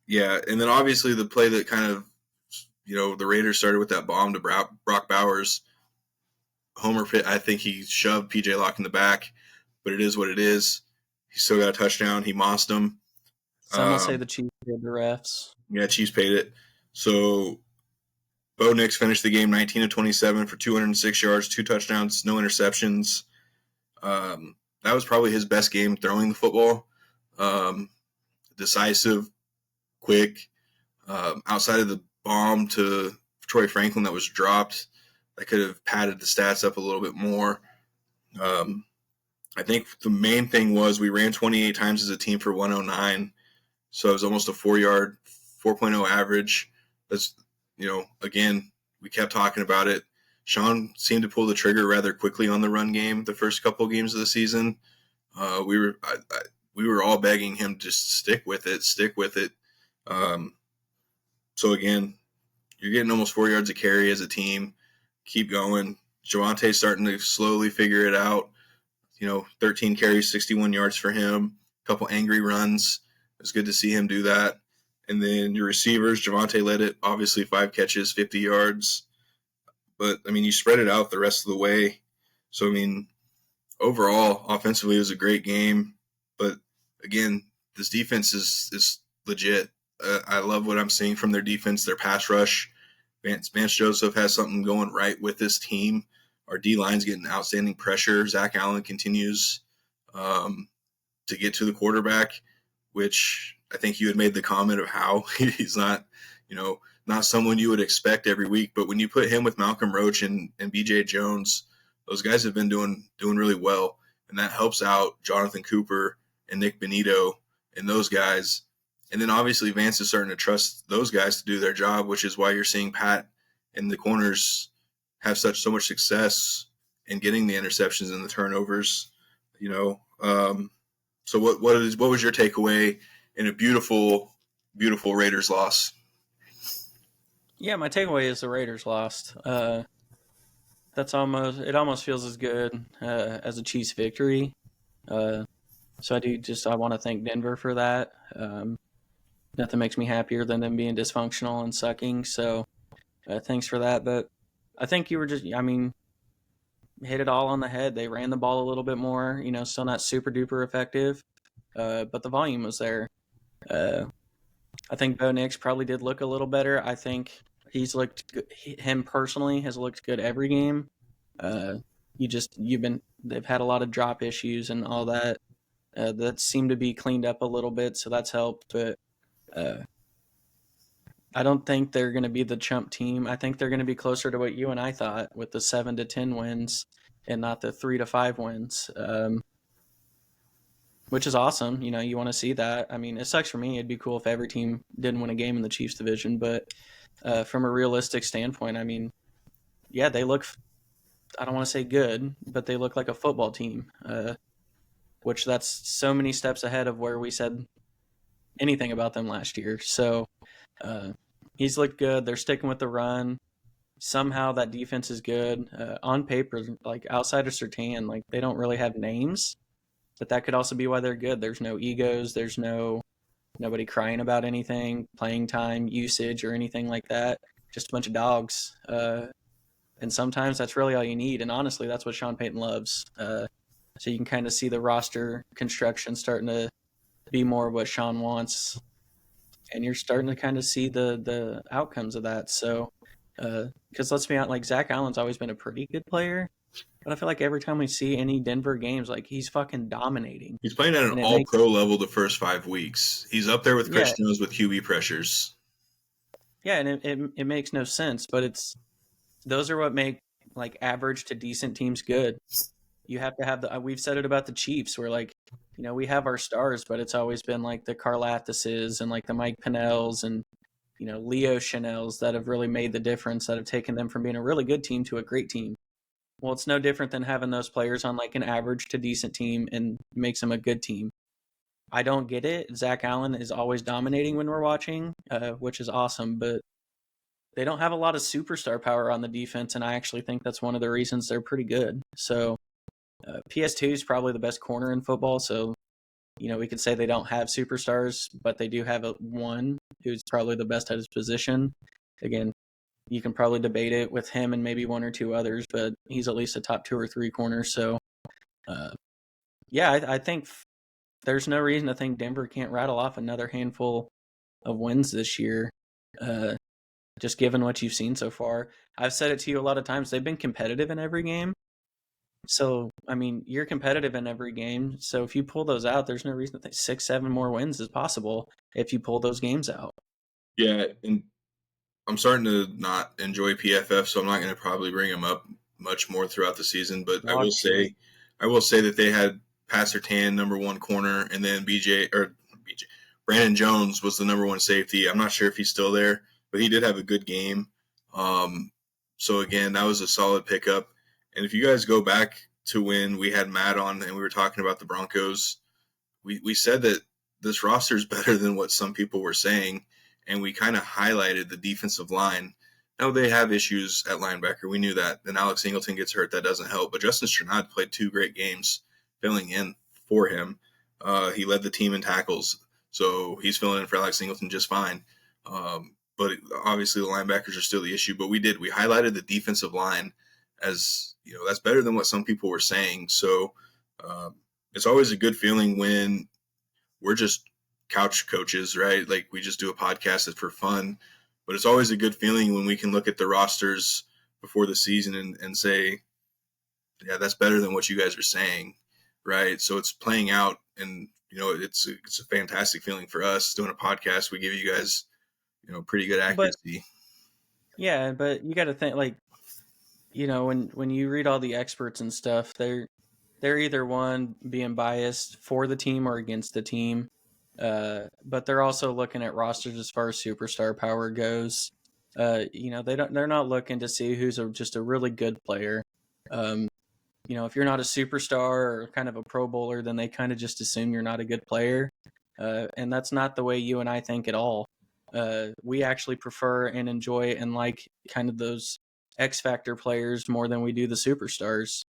yeah. And then obviously the play that kind of, the Raiders started with that bomb to Brock Bowers. Homer, I think he shoved P.J. Locke in the back, but it is what it is. He still got a touchdown. He mossed him. Some will say the Chiefs paid the refs. Yeah, Chiefs paid it. So Bo Nix finished the game 19 of 27 for 206 yards, 2 touchdowns, no interceptions. That was probably his best game throwing the football. Decisive, quick. Outside of the bomb to Troy Franklin that was dropped, that could have padded the stats up a little bit more. I think the main thing was we ran 28 times as a team for 109. So it was almost a 4.0 average. That's, again, we kept talking about it. Sean seemed to pull the trigger rather quickly on the run game the first couple of games of the season. We were all begging him to stick with it. So again, you're getting almost 4 yards a carry as a team. Keep going. Javante's starting to slowly figure it out. 13 carries, 61 yards for him. A couple angry runs. It was good to see him do that. And then your receivers, Javante led it, obviously 5 catches, 50 yards. But, you spread it out the rest of the way. So, overall, offensively, it was a great game. But, again, this defense is legit. I love what I'm seeing from their defense, their pass rush. Vance Joseph has something going right with this team. Our D-line's getting outstanding pressure. Zach Allen continues to get to the quarterback, which I think you had made the comment of how he's not, not someone you would expect every week. But when you put him with Malcolm Roach and B.J. Jones, those guys have been doing really well. And that helps out Jonathan Cooper and Nick Benito and those guys. And then obviously Vance is starting to trust those guys to do their job, which is why you're seeing Pat and the corners have so much success in getting the interceptions and the turnovers. So what was your takeaway in a beautiful, beautiful Raiders loss? Yeah, my takeaway is the Raiders lost. It almost feels as good as a Chiefs victory. So I want to thank Denver for that. Nothing makes me happier than them being dysfunctional and sucking. So thanks for that. But I think you were hit it all on the head. They ran the ball a little bit more, still not super duper effective. But the volume was there. I think Bo Nix probably did look a little better. I think he's looked good. Him personally has looked good every game. They've had a lot of drop issues and all that. That seemed to be cleaned up a little bit, so that's helped. But I don't think they're going to be the chump team. I think they're going to be closer to what you and I thought with the 7 to 10 wins and not the 3 to 5 wins. Which is awesome. You want to see that. It sucks for me. It'd be cool if every team didn't win a game in the Chiefs division. But from a realistic standpoint, they look, I don't want to say good, but they look like a football team, which that's so many steps ahead of where we said anything about them last year. So he's looked good. They're sticking with the run. Somehow that defense is good. On paper, outside of Surtain, they don't really have names. But that could also be why they're good. There's no egos. There's nobody crying about anything, playing time, usage, or anything like that. Just a bunch of dogs. And sometimes that's really all you need. And honestly, that's what Sean Payton loves. So you can kind of see the roster construction starting to be more of what Sean wants. And you're starting to kind of see the outcomes of that. So, because let's be honest, Zach Allen's always been a pretty good player. But I feel like every time we see any Denver games, he's fucking dominating. He's playing at an all-pro level the first 5 weeks. He's up there with Chris Jones with QB pressures. Yeah, and it makes no sense, but those are what make average to decent teams good. You have to have we've said it about the Chiefs where we have our stars, but it's always been the Karlaftises and the Mike Pinnells and Leo Chanels that have really made the difference, that have taken them from being a really good team to a great team. Well, it's no different than having those players on an average to decent team and makes them a good team. I don't get it. Zach Allen is always dominating when we're watching, which is awesome, but they don't have a lot of superstar power on the defense, and I actually think that's one of the reasons they're pretty good. So PS2 is probably the best corner in football, so we could say they don't have superstars, but they do have one who's probably the best at his position. Again, you can probably debate it with him and maybe 1 or 2 others, but he's at least a top 2 or 3 corner. So, I think there's no reason to think Denver can't rattle off another handful of wins this year. Just given what you've seen so far, I've said it to you a lot of times. They've been competitive in every game. So, I mean, you're competitive in every game. So if you pull those out, there's no reason to think 6, 7 more wins is possible if you pull those games out. Yeah, and I'm starting to not enjoy PFF, so I'm not going to probably bring him up much more throughout the season. But I will say that they had Pat Surtain, number one corner, and then Brandon Jones was the number one safety. I'm not sure if he's still there, but he did have a good game. So again, that was a solid pickup. And if you guys go back to when we had Matt on and we were talking about the Broncos, we said that this roster is better than what some people were saying, and we kind of highlighted the defensive line. Now they have issues at linebacker. We knew that. Then Alex Singleton gets hurt. That doesn't help. But Justin Strnad played 2 great games filling in for him. He led the team in tackles, so he's filling in for Alex Singleton just fine. But obviously the linebackers are still the issue. But we highlighted the defensive line as, that's better than what some people were saying. So it's always a good feeling when we're just couch coaches, right? Like we just do a podcast that's for fun, but it's always a good feeling when we can look at the rosters before the season and say, yeah, that's better than what you guys are saying, right? So it's playing out, and it's a fantastic feeling for us doing a podcast. We give you guys, pretty good accuracy. But you got to think, like, when you read all the experts and stuff, they're either one being biased for the team or against the team. But they're also looking at rosters as far as superstar power goes. They're not looking to see who's just a really good player. If you're not a superstar or kind of a pro bowler, then they kind of just assume you're not a good player. And that's not the way you and I think at all. We actually prefer and enjoy and like kind of those X factor players more than we do the superstars.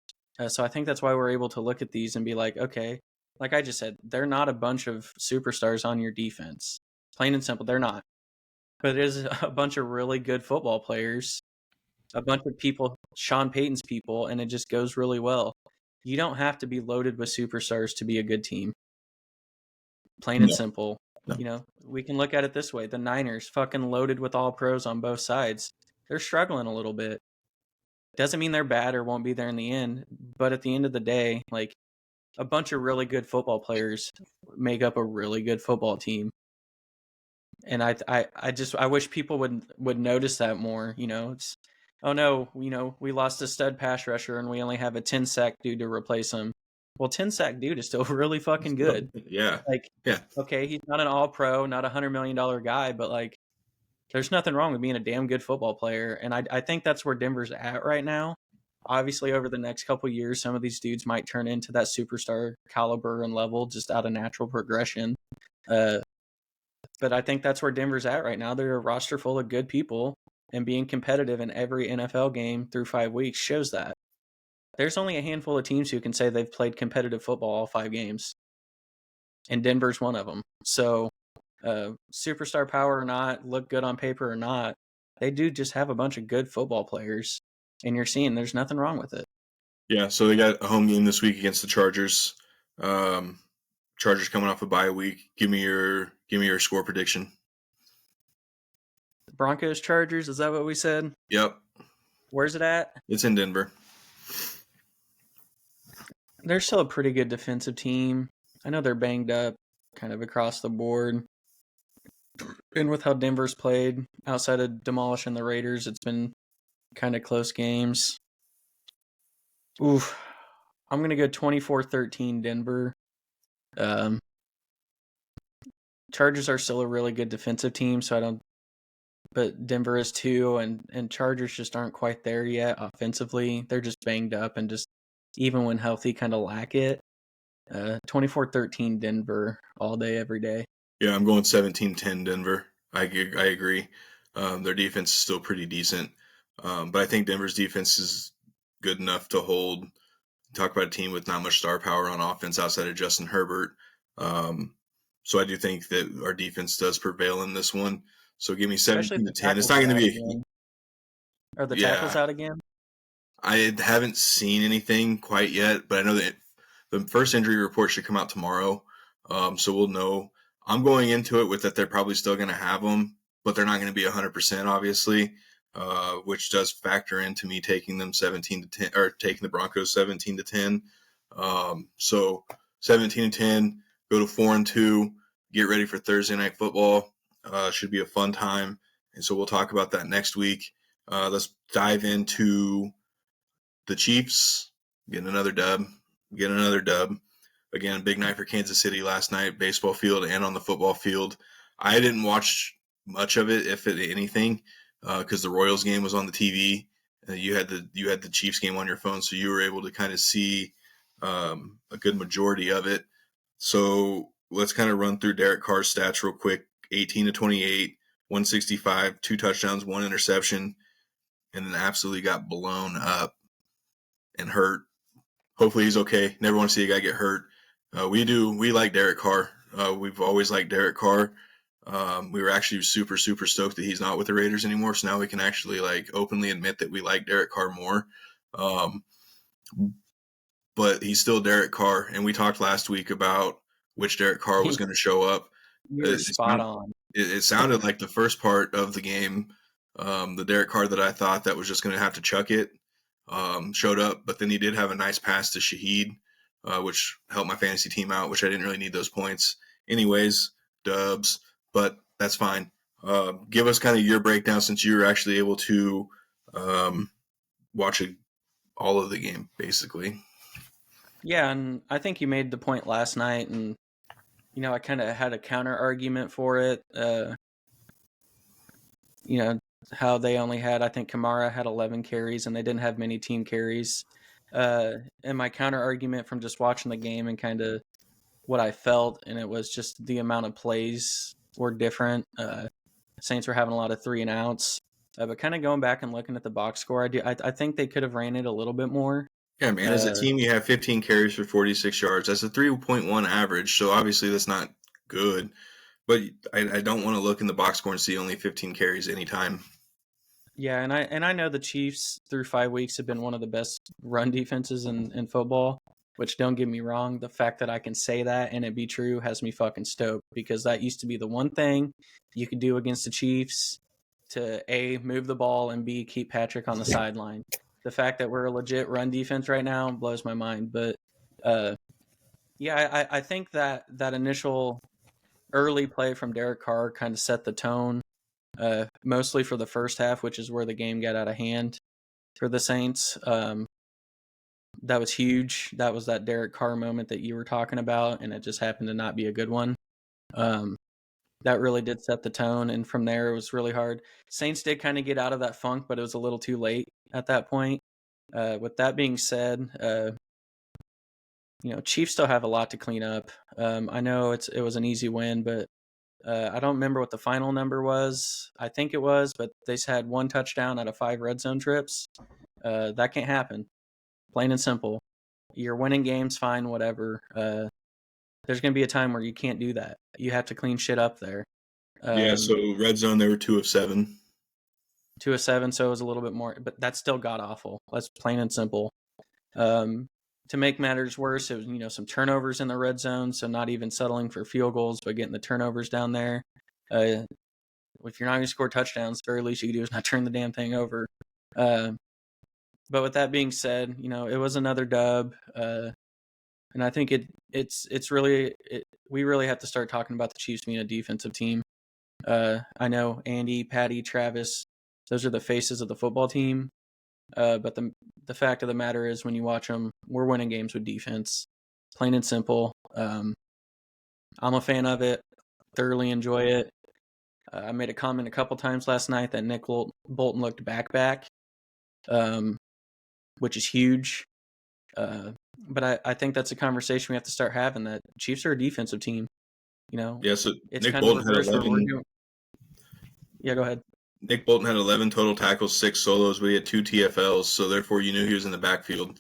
So I think that's why we're able to look at these and be like, okay, like I just said, they're not a bunch of superstars on your defense. Plain and simple, they're not. But it is a bunch of really good football players, a bunch of people, Sean Payton's people, and it just goes really well. You don't have to be loaded with superstars to be a good team. Plain and simple. No. We can look at it this way. The Niners, fucking loaded with all pros on both sides. They're struggling a little bit. Doesn't mean they're bad or won't be there in the end, but at the end of the day, like, a bunch of really good football players make up a really good football team. And I wish people would notice that more. It's, oh no, we lost a stud pass rusher and we only have a 10 sack dude to replace him. Well, 10 sack dude is still really fucking good. Yeah. Okay, he's not an all pro, not $100 million guy, but like, there's nothing wrong with being a damn good football player. And I think that's where Denver's at right now. Obviously, over the next couple of years, some of these dudes might turn into that superstar caliber and level just out of natural progression. But I think that's where Denver's at right now. They're a roster full of good people, and being competitive in every NFL game through 5 weeks shows that. There's only a handful of teams who can say they've played competitive football all 5 games, and Denver's one of them. So, superstar power or not, look good on paper or not, they do just have a bunch of good football players, and you're seeing there's nothing wrong with it. Yeah, so they got a home game this week against the Chargers. Chargers coming off a bye week. Give me your score prediction. Broncos Chargers, is that what we said? Yep. Where's it at? It's in Denver. They're still a pretty good defensive team. I know they're banged up kind of across the board. And with how Denver's played, outside of demolishing the Raiders, it's been kind of close games. Oof. I'm going to go 24-13 Denver. Chargers are still a really good defensive team, but Denver is too, and Chargers just aren't quite there yet offensively. They're just banged up and just, even when healthy, kind of lack it. 24-13 Denver all day, every day. Yeah, I'm going 17-10 Denver. I agree. Their defense is still pretty decent, but I think Denver's defense is good enough to hold. Talk about a team with not much star power on offense outside of Justin Herbert. So I do think that our defense does prevail in this one. So give me 17-10. It's not going to be. Are the tackles out again? I haven't seen anything quite yet, but I know that the first injury report should come out tomorrow. So we'll know. I'm going into it with that they're probably still going to have them, but they're not going to be 100%, obviously, which does factor into me taking them 17-10, or taking the Broncos 17-10. So 17-10, go to 4-2, get ready for Thursday Night Football. Should be a fun time, and so we'll talk about that next week. Let's dive into the Chiefs. Getting another dub. Again, big night for Kansas City last night, baseball field and on the football field. I didn't watch much of it, if anything, because the Royals game was on the TV. You had the Chiefs game on your phone, so you were able to kind of see a good majority of it. So let's kind of run through Derek Carr's stats real quick. 18-28, 165, 2 touchdowns, 1 interception, and then absolutely got blown up and hurt. Hopefully he's okay. Never want to see a guy get hurt. We like Derek Carr. We've always liked Derek Carr. We were actually super, super stoked that he's not with the Raiders anymore. So now we can actually openly admit that we like Derek Carr more. But he's still Derek Carr. And we talked last week about which Derek Carr was going to show up. You're spot on. It sounded like the first part of the game, the Derek Carr that I thought that was just going to have to chuck it, showed up. But then he did have a nice pass to Shaheed, which helped my fantasy team out, which I didn't really need those points. Anyways, dubs, but that's fine. Give us kind of your breakdown, since you were actually able to watch all of the game, basically. Yeah, and I think you made the point last night, and I kind of had a counter argument for it. How they only had, I think Kamara had 11 carries, and they didn't have many team carries. And my counter argument from just watching the game and kind of what I felt, and it was just the amount of plays were different. Saints were having a lot of 3 and outs, but kind of going back and looking at the box score, I think they could have ran it a little bit more. Yeah, man. As a team, you have 15 carries for 46 yards. That's a 3.1 average. So obviously that's not good. But I don't want to look in the box score and see only 15 carries anytime. Yeah, and I know the Chiefs through 5 weeks have been one of the best run defenses in football, which, don't get me wrong, the fact that I can say that and it be true has me fucking stoked, because that used to be the one thing you could do against the Chiefs to A, move the ball, and B, keep Patrick on the sideline. The fact that we're a legit run defense right now blows my mind. But I think that initial early play from Derek Carr kind of set the tone, mostly for the first half, which is where the game got out of hand for the Saints. That was huge. That was that Derek Carr moment that you were talking about, and it just happened to not be a good one. That really did set the tone, and from there it was really hard. Saints did kind of get out of that funk, but it was a little too late at that point. With that being said, Chiefs still have a lot to clean up. I know it was an easy win, but I don't remember what the final number was. I think it was, but they had 1 touchdown out of 5 red zone trips. That can't happen. Plain and simple. You're winning games, fine, whatever. There's going to be a time where you can't do that. You have to clean shit up there. So red zone, they were 2 of 7. 2 of 7, so it was a little bit more, but that's still god awful. That's plain and simple. To make matters worse, it was some turnovers in the red zone, so not even settling for field goals, but getting the turnovers down there. If you're not going to score touchdowns, the very least you can do is not turn the damn thing over. But with that being said, it was another dub, and I think we really have to start talking about the Chiefs being a defensive team. I know Andy, Patty, Travis, those are the faces of the football team. But the fact of the matter is, when you watch them, we're winning games with defense, plain and simple. I'm a fan of it, thoroughly enjoy it. I made a comment a couple times last night that Nick Bolton looked back, which is huge. But I think that's a conversation we have to start having, that Chiefs are a defensive team. Yeah, so it's Nick kind Bolton of had 11. Yeah, go ahead. Nick Bolton had 11 total tackles, 6 solos, but he had 2 TFLs, so therefore you knew he was in the backfield.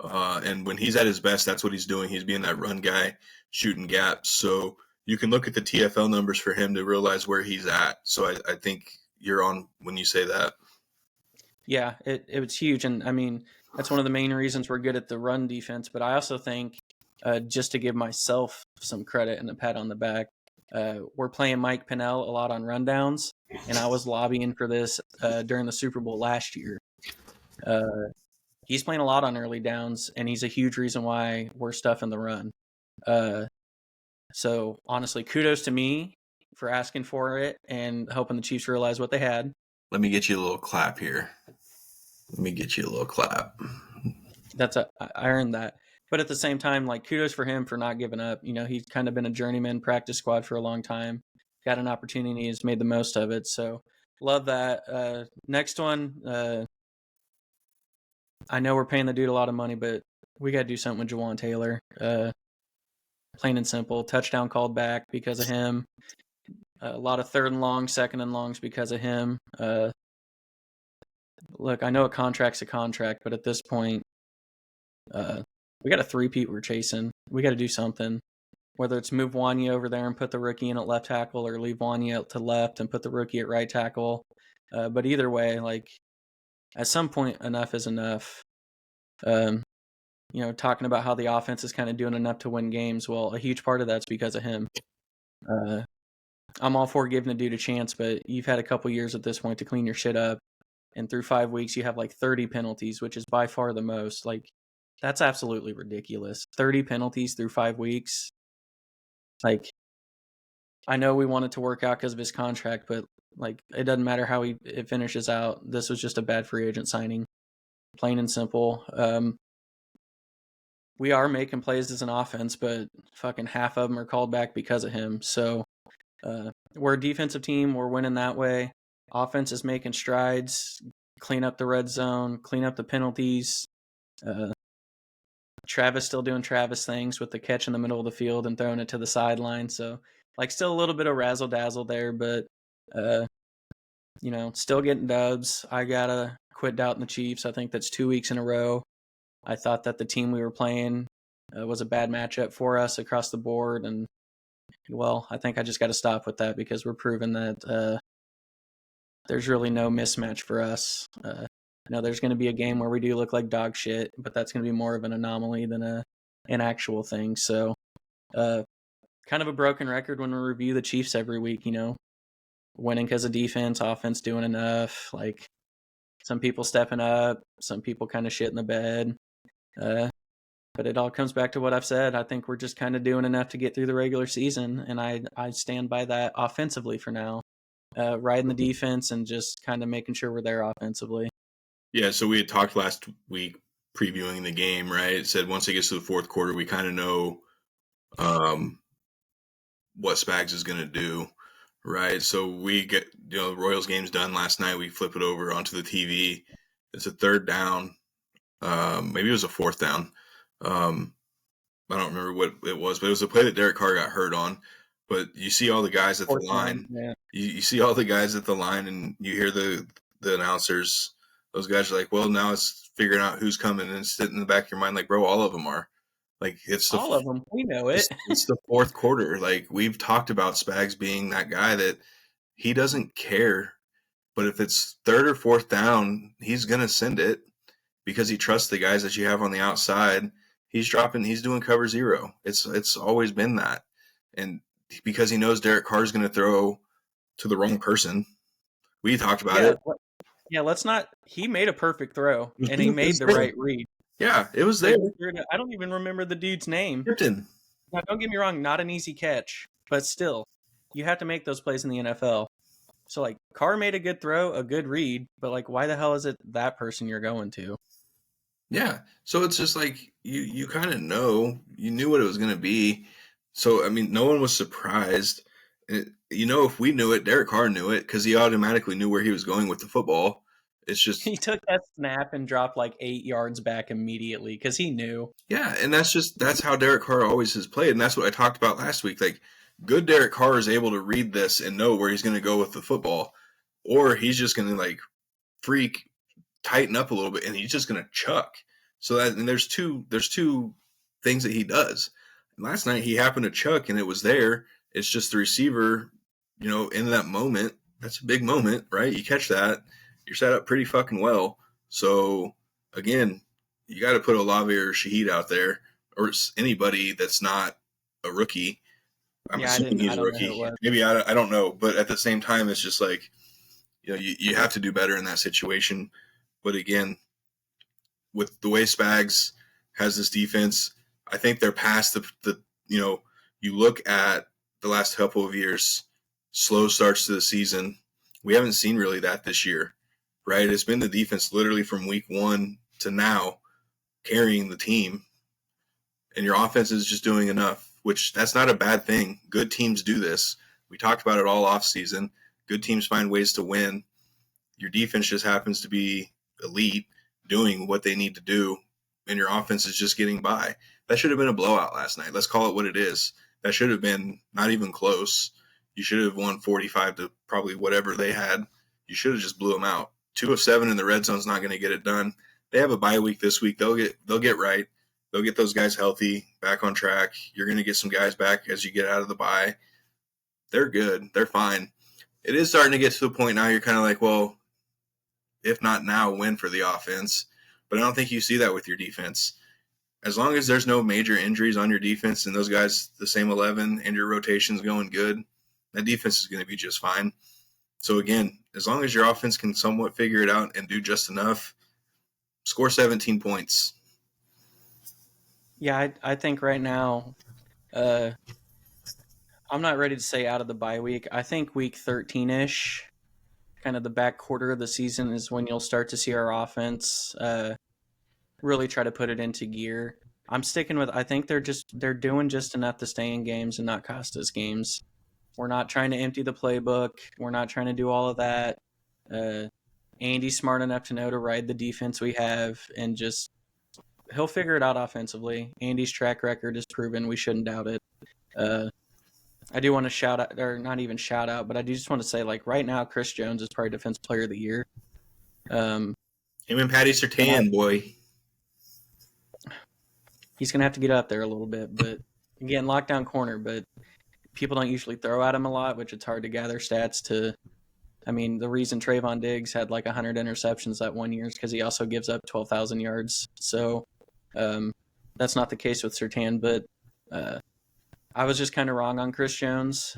And when he's at his best, that's what he's doing. He's being that run guy, shooting gaps. So you can look at the TFL numbers for him to realize where he's at. So I think you're on when you say that. Yeah, it was huge. And, I mean, that's one of the main reasons we're good at the run defense. But I also think, just to give myself some credit and a pat on the back. We're playing Mike Pennell a lot on rundowns, and I was lobbying for this during the Super Bowl last year. He's playing a lot on early downs, and he's a huge reason why we're stuffing the run. So honestly, kudos to me for asking for it and hoping the Chiefs realize what they had. Let me get you a little clap here. I earned that. But at the same time, like, kudos for him for not giving up. He's kind of been a journeyman practice squad for a long time. Got an opportunity, he's made the most of it. So love that. Next one, I know we're paying the dude a lot of money, but we got to do something with Jawan Taylor. Plain and simple. Touchdown called back because of him. A lot of 3rd and long, 2nd and longs because of him. Look, I know a contract's a contract, but at this point, we got a 3-peat we're chasing. We got to do something. Whether it's move Wanya over there and put the rookie in at left tackle, or leave Wanya to left and put the rookie at right tackle. But either way, like, at some point, enough is enough. Talking about how the offense is kind of doing enough to win games. Well, a huge part of that's because of him. I'm all for giving the dude a chance, but you've had a couple years at this point to clean your shit up. And through 5 weeks, you have like 30 penalties, which is by far the most. Like, that's absolutely ridiculous. 30 penalties through 5 weeks. Like, I know we want it to work out because of his contract, but like, it doesn't matter how it finishes out. This was just a bad free agent signing. Plain and simple. We are making plays as an offense, but fucking half of them are called back because of him. So we're a defensive team. We're winning that way. Offense is making strides, clean up the red zone, clean up the penalties. Travis still doing Travis things with the catch in the middle of the field and throwing it to the sideline. So, like, still a little bit of razzle dazzle there, but still getting dubs. I gotta quit doubting the Chiefs. I think that's 2 weeks in a row. I thought that the team we were playing was a bad matchup for us across the board, and well, I think I just got to stop with that because we're proving that there's really no mismatch for us. There's going to be a game where we do look like dog shit, but that's going to be more of an anomaly than an actual thing. So, kind of a broken record when we review the Chiefs every week. Winning because of defense, offense doing enough. Like, some people stepping up, some people kind of shit in the bed. But it all comes back to what I've said. I think we're just kind of doing enough to get through the regular season, and I stand by that offensively for now. Riding the defense and just kind of making sure we're there offensively. Yeah, so we had talked last week previewing the game, right? It said once it gets to the 4th quarter, we kind of know what Spags is going to do, right? So we get, the Royals game's done last night. We flip it over onto the TV. It's a 3rd down. Maybe it was a 4th down. I don't remember what it was, but it was a play that Derek Carr got hurt on. But you see all the guys at the line. Yeah. You see all the guys at the line, and you hear the announcers. Those guys are like, well, now it's figuring out who's coming, and it's sitting in the back of your mind like, bro, all of them are. Like, it's all of them. We know it. It's the 4th quarter. Like, we've talked about Spags being that guy that he doesn't care. But if it's 3rd or 4th down, he's going to send it because he trusts the guys that you have on the outside. He's doing cover 0. It's always been that. And because he knows Derek Carr is going to throw to the wrong person. We talked about it. Yeah, let's not. He made a perfect throw, and he made the right read. Yeah, it was there. I don't even remember the dude's name. Tipton. Now, don't get me wrong, not an easy catch, but still, you have to make those plays in the NFL. So, like, Carr made a good throw, a good read, but, like, why the hell is it that person you're going to? Yeah, so it's just like you kind of know. You knew what it was going to be. So, I mean, no one was surprised. If we knew it, Derek Carr knew it because he automatically knew where he was going with the football. It's just he took that snap and dropped like 8 yards back immediately because he knew. Yeah, and that's how Derek Carr always has played, and that's what I talked about last week. Like, good Derek Carr is able to read this and know where he's going to go with the football, or he's just going to like freak, tighten up a little bit, and he's just going to chuck. So there's two things that he does. And last night he happened to chuck, and it was there. It's just the receiver, in that moment. That's a big moment, right? You catch that, you're set up pretty fucking well. So again, you got to put Olave or Shaheed out there, or anybody that's not a rookie. I'm Yeah, assuming I he's a don't know who it rookie. was. Maybe I don't know, but at the same time, it's just like, you have to do better in that situation. But again, with the way Spags has this defense, I think they're past the you look at the last couple of years, slow starts to the season. We haven't seen really that this year, right? It's been the defense literally from week 1 to now carrying the team, and your offense is just doing enough, which that's not a bad thing. Good teams do this. We talked about it all off season. Good teams find ways to win. Your defense just happens to be elite, doing what they need to do, and your offense is just getting by. That should have been a blowout last night. Let's call it what it is. That should have been not even close. You should have won 45 to probably whatever they had. You should have just blew them out. 2 of 7 in the red zone is not going to get it done. They have a bye week this week. They'll get right. They'll get those guys healthy, back on track. You're going to get some guys back as you get out of the bye. They're good. They're fine. It is starting to get to the point now you're kind of like, well, if not now, when for the offense? But I don't think you see that with your defense. As long as there's no major injuries on your defense and those guys, the same 11, and your rotation's going good, that defense is going to be just fine. So again, as long as your offense can somewhat figure it out and do just enough, score 17 points. Yeah, I think right now, I'm not ready to say out of the bye week. I think week 13-ish, kind of the back quarter of the season, is when you'll start to see our offense really try to put it into gear. I'm sticking with, I think they're doing just enough to stay in games and not cost us games. We're not trying to empty the playbook. We're not trying to do all of that. Andy's smart enough to know to ride the defense we have, and just he'll figure it out offensively. Andy's track record is proven. We shouldn't doubt it. I do want to shout out, or not even shout out, but I do just want to say, like, right now, Chris Jones is probably Defensive Player of the Year. Him and Patty Surtain, boy. He's going to have to get up there a little bit, but again, lockdown corner, but people don't usually throw at him a lot, which it's hard to gather stats to. I mean, the reason Trayvon Diggs had like 100 interceptions that 1 year is because he also gives up 12,000 yards. So that's not the case with Surtain, but I was just kind of wrong on Chris Jones,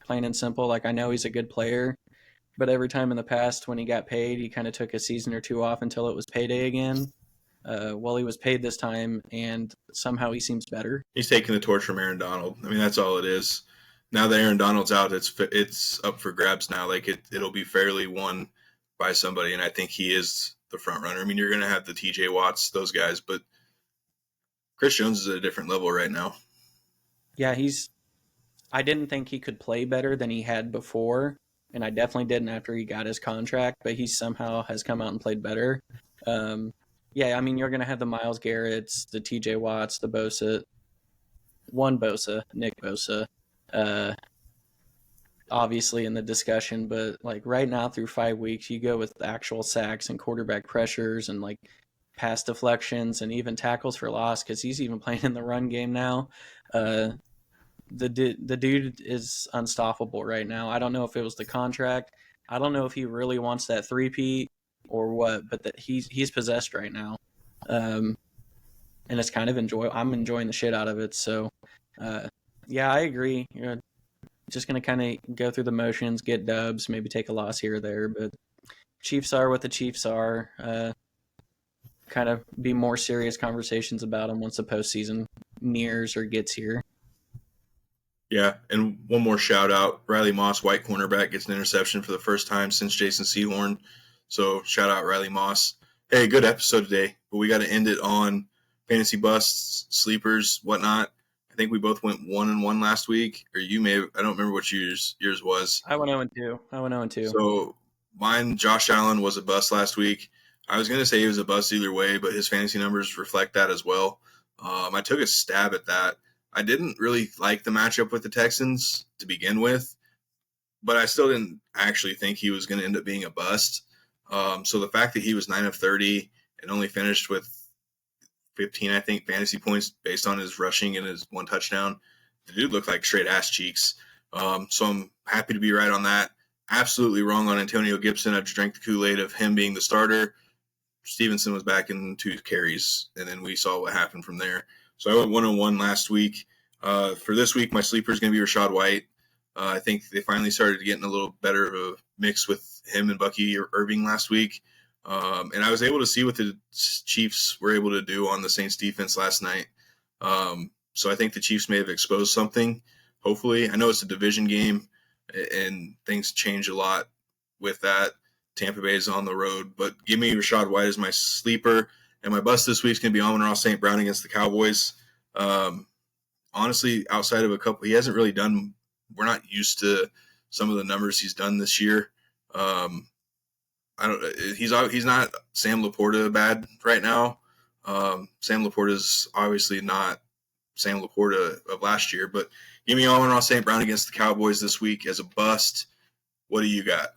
plain and simple. Like, I know he's a good player, but every time in the past when he got paid, he kind of took a season or two off until it was payday again. Well, he was paid this time, and somehow he seems better. He's taking the torch from Aaron Donald. I mean, that's all it is. Now that Aaron Donald's out, it's up for grabs now. Like, it'll be fairly won by somebody, and I think he is the front runner. I mean, you're going to have the TJ Watts, those guys, but Chris Jones is at a different level right now. Yeah, I didn't think he could play better than he had before, and I definitely didn't after he got his contract, but he somehow has come out and played better. Yeah, I mean, you're going to have the Myles Garretts, the TJ Watts, the Bosa, Nick Bosa, obviously in the discussion, but like right now through 5 weeks, you go with actual sacks and quarterback pressures and like pass deflections and even tackles for loss, because he's even playing in the run game now. The dude is unstoppable right now. I don't know if it was the contract. I don't know if he really wants that three-peat or what, but that he's possessed right now. And it's kind of I'm enjoying the shit out of it. So, yeah, I agree. You're just going to kind of go through the motions, get dubs, maybe take a loss here or there, but Chiefs are what the Chiefs are. Kind of be more serious conversations about them once the postseason nears or gets here. Yeah, and one more shout out. Riley Moss, white cornerback, gets an interception for the first time since Jason Sehorn. So shout out Riley Moss. Hey, good episode today, but we got to end it on fantasy busts, sleepers, whatnot. I think we both went 1-1 last week, or you may have, I don't remember what yours was. I went 0-2. So mine, Josh Allen, was a bust last week. I was going to say he was a bust either way, but his fantasy numbers reflect that as well. I took a stab at that. I didn't really like the matchup with the Texans to begin with, but I still didn't actually think he was going to end up being a bust. So the fact that he was 9 of 30 and only finished with 15, I think, fantasy points based on his rushing and his one touchdown, the dude looked like straight ass cheeks. So I'm happy to be right on that. Absolutely wrong on Antonio Gibson. I just drank the Kool-Aid of him being the starter. Stevenson was back in 2 carries, and then we saw what happened from there. So I went 1-1 last week. For this week, my sleeper is going to be Rashad White. I think they finally started getting a little better of a mix with him and Bucky Irving last week. And I was able to see what the Chiefs were able to do on the Saints defense last night. So I think the Chiefs may have exposed something, hopefully. I know it's a division game, and things change a lot with that. Tampa Bay is on the road. But give me Rashad White as my sleeper. And my bust this week is going to be Amon-Ra St. Brown against the Cowboys. Honestly, outside of a couple, he hasn't really done – we're not used to some of the numbers he's done this year. He's not Sam Laporta bad right now. Sam Laporta is obviously not Sam Laporta of last year, but give me Amon-Ra St. Brown against the Cowboys this week as a bust. What do you got?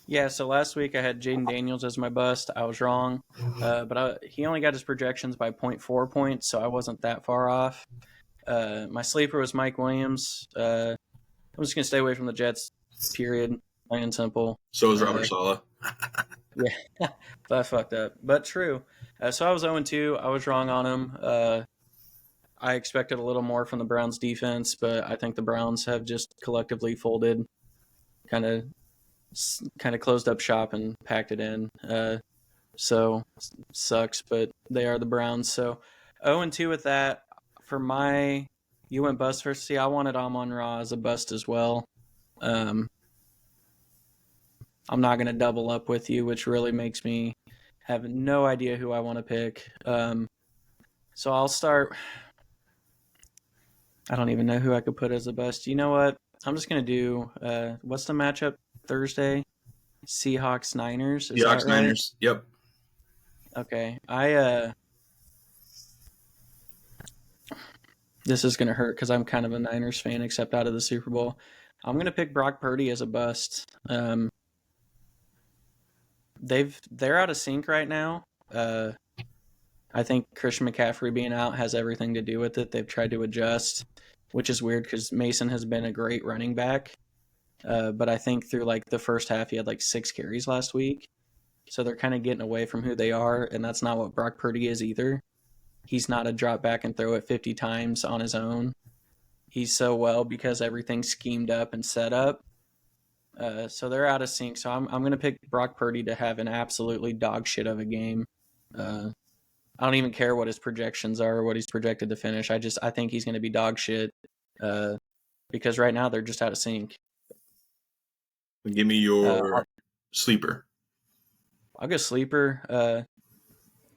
Yeah, so last week I had Jaden Daniels as my bust. I was wrong, but he only got his projections by 0.4 points, so I wasn't that far off. My sleeper was Mike Williams. I'm just going to stay away from the Jets, period, plain and simple. So is Robert Saleh. Yeah, I fucked up, but true. So I was 0-2. I was wrong on him. I expected a little more from the Browns defense, but I think the Browns have just collectively folded, kind of closed up shop and packed it in. So sucks, but they are the Browns. So 0-2 with that. For you went bust first. See, I wanted Amon-Ra as a bust as well. I'm not going to double up with you, which really makes me have no idea who I want to pick. So I'll start. I don't even know who I could put as a bust. You know what? I'm just going to do, what's the matchup Thursday? Seahawks-Niners. Is that right? Seahawks-Niners, yep. Okay. This is going to hurt because I'm kind of a Niners fan, except out of the Super Bowl. I'm going to pick Brock Purdy as a bust. They're out of sync right now. I think Christian McCaffrey being out has everything to do with it. They've tried to adjust, which is weird because Mason has been a great running back. But I think through like the first half, he had like 6 carries last week. So they're kind of getting away from who they are, and that's not what Brock Purdy is either. He's not a drop back and throw it 50 times on his own. He's so well because everything's schemed up and set up. So they're out of sync. So I'm going to pick Brock Purdy to have an absolutely dog shit of a game. I don't even care what his projections are or what he's projected to finish. I think he's going to be dog shit because right now they're just out of sync. Give me your sleeper. I'll go sleeper.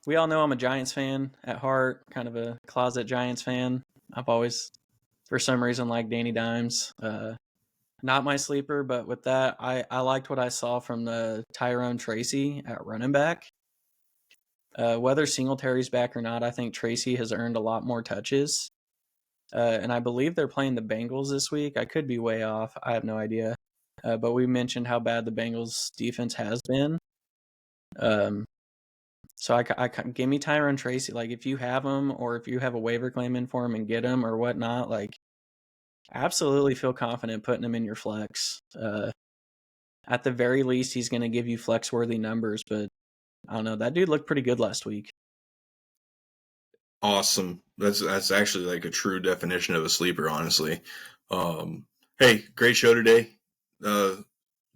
We all know I'm a Giants fan at heart, kind of a closet Giants fan. I've always, for some reason, liked Danny Dimes. Not my sleeper, but with that, I liked what I saw from the Tyrone Tracy at running back. Whether Singletary's back or not, I think Tracy has earned a lot more touches. And I believe they're playing the Bengals this week. I could be way off. I have no idea. But we mentioned how bad the Bengals defense has been. So I give me Tyrone Tracy. Like, if you have him or if you have a waiver claim in for him and get him or whatnot, like, absolutely feel confident putting him in your flex. At the very least, he's going to give you flex-worthy numbers, but I don't know. That dude looked pretty good last week. Awesome. That's actually like a true definition of a sleeper, honestly. Hey, great show today.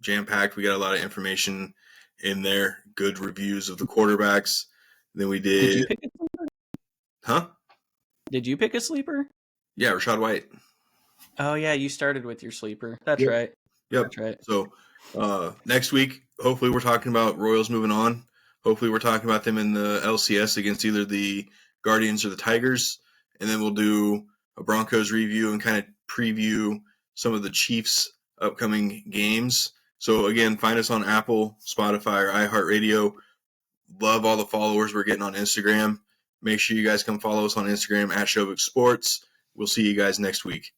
Jam-packed. We got a lot of information in there. Good reviews of the quarterbacks. Then we did. Did you pick a sleeper? Huh? Did you pick a sleeper? Yeah, Rashad White. Oh, yeah, you started with your sleeper. That's right. Yep. That's right. So next week, hopefully we're talking about Royals moving on. Hopefully we're talking about them in the LCS against either the Guardians or the Tigers. And then we'll do a Broncos review and kind of preview some of the Chiefs' upcoming games. So, again, find us on Apple, Spotify, or iHeartRadio. Love all the followers we're getting on Instagram. Make sure you guys come follow us on Instagram at Showbook Sports. We'll see you guys next week.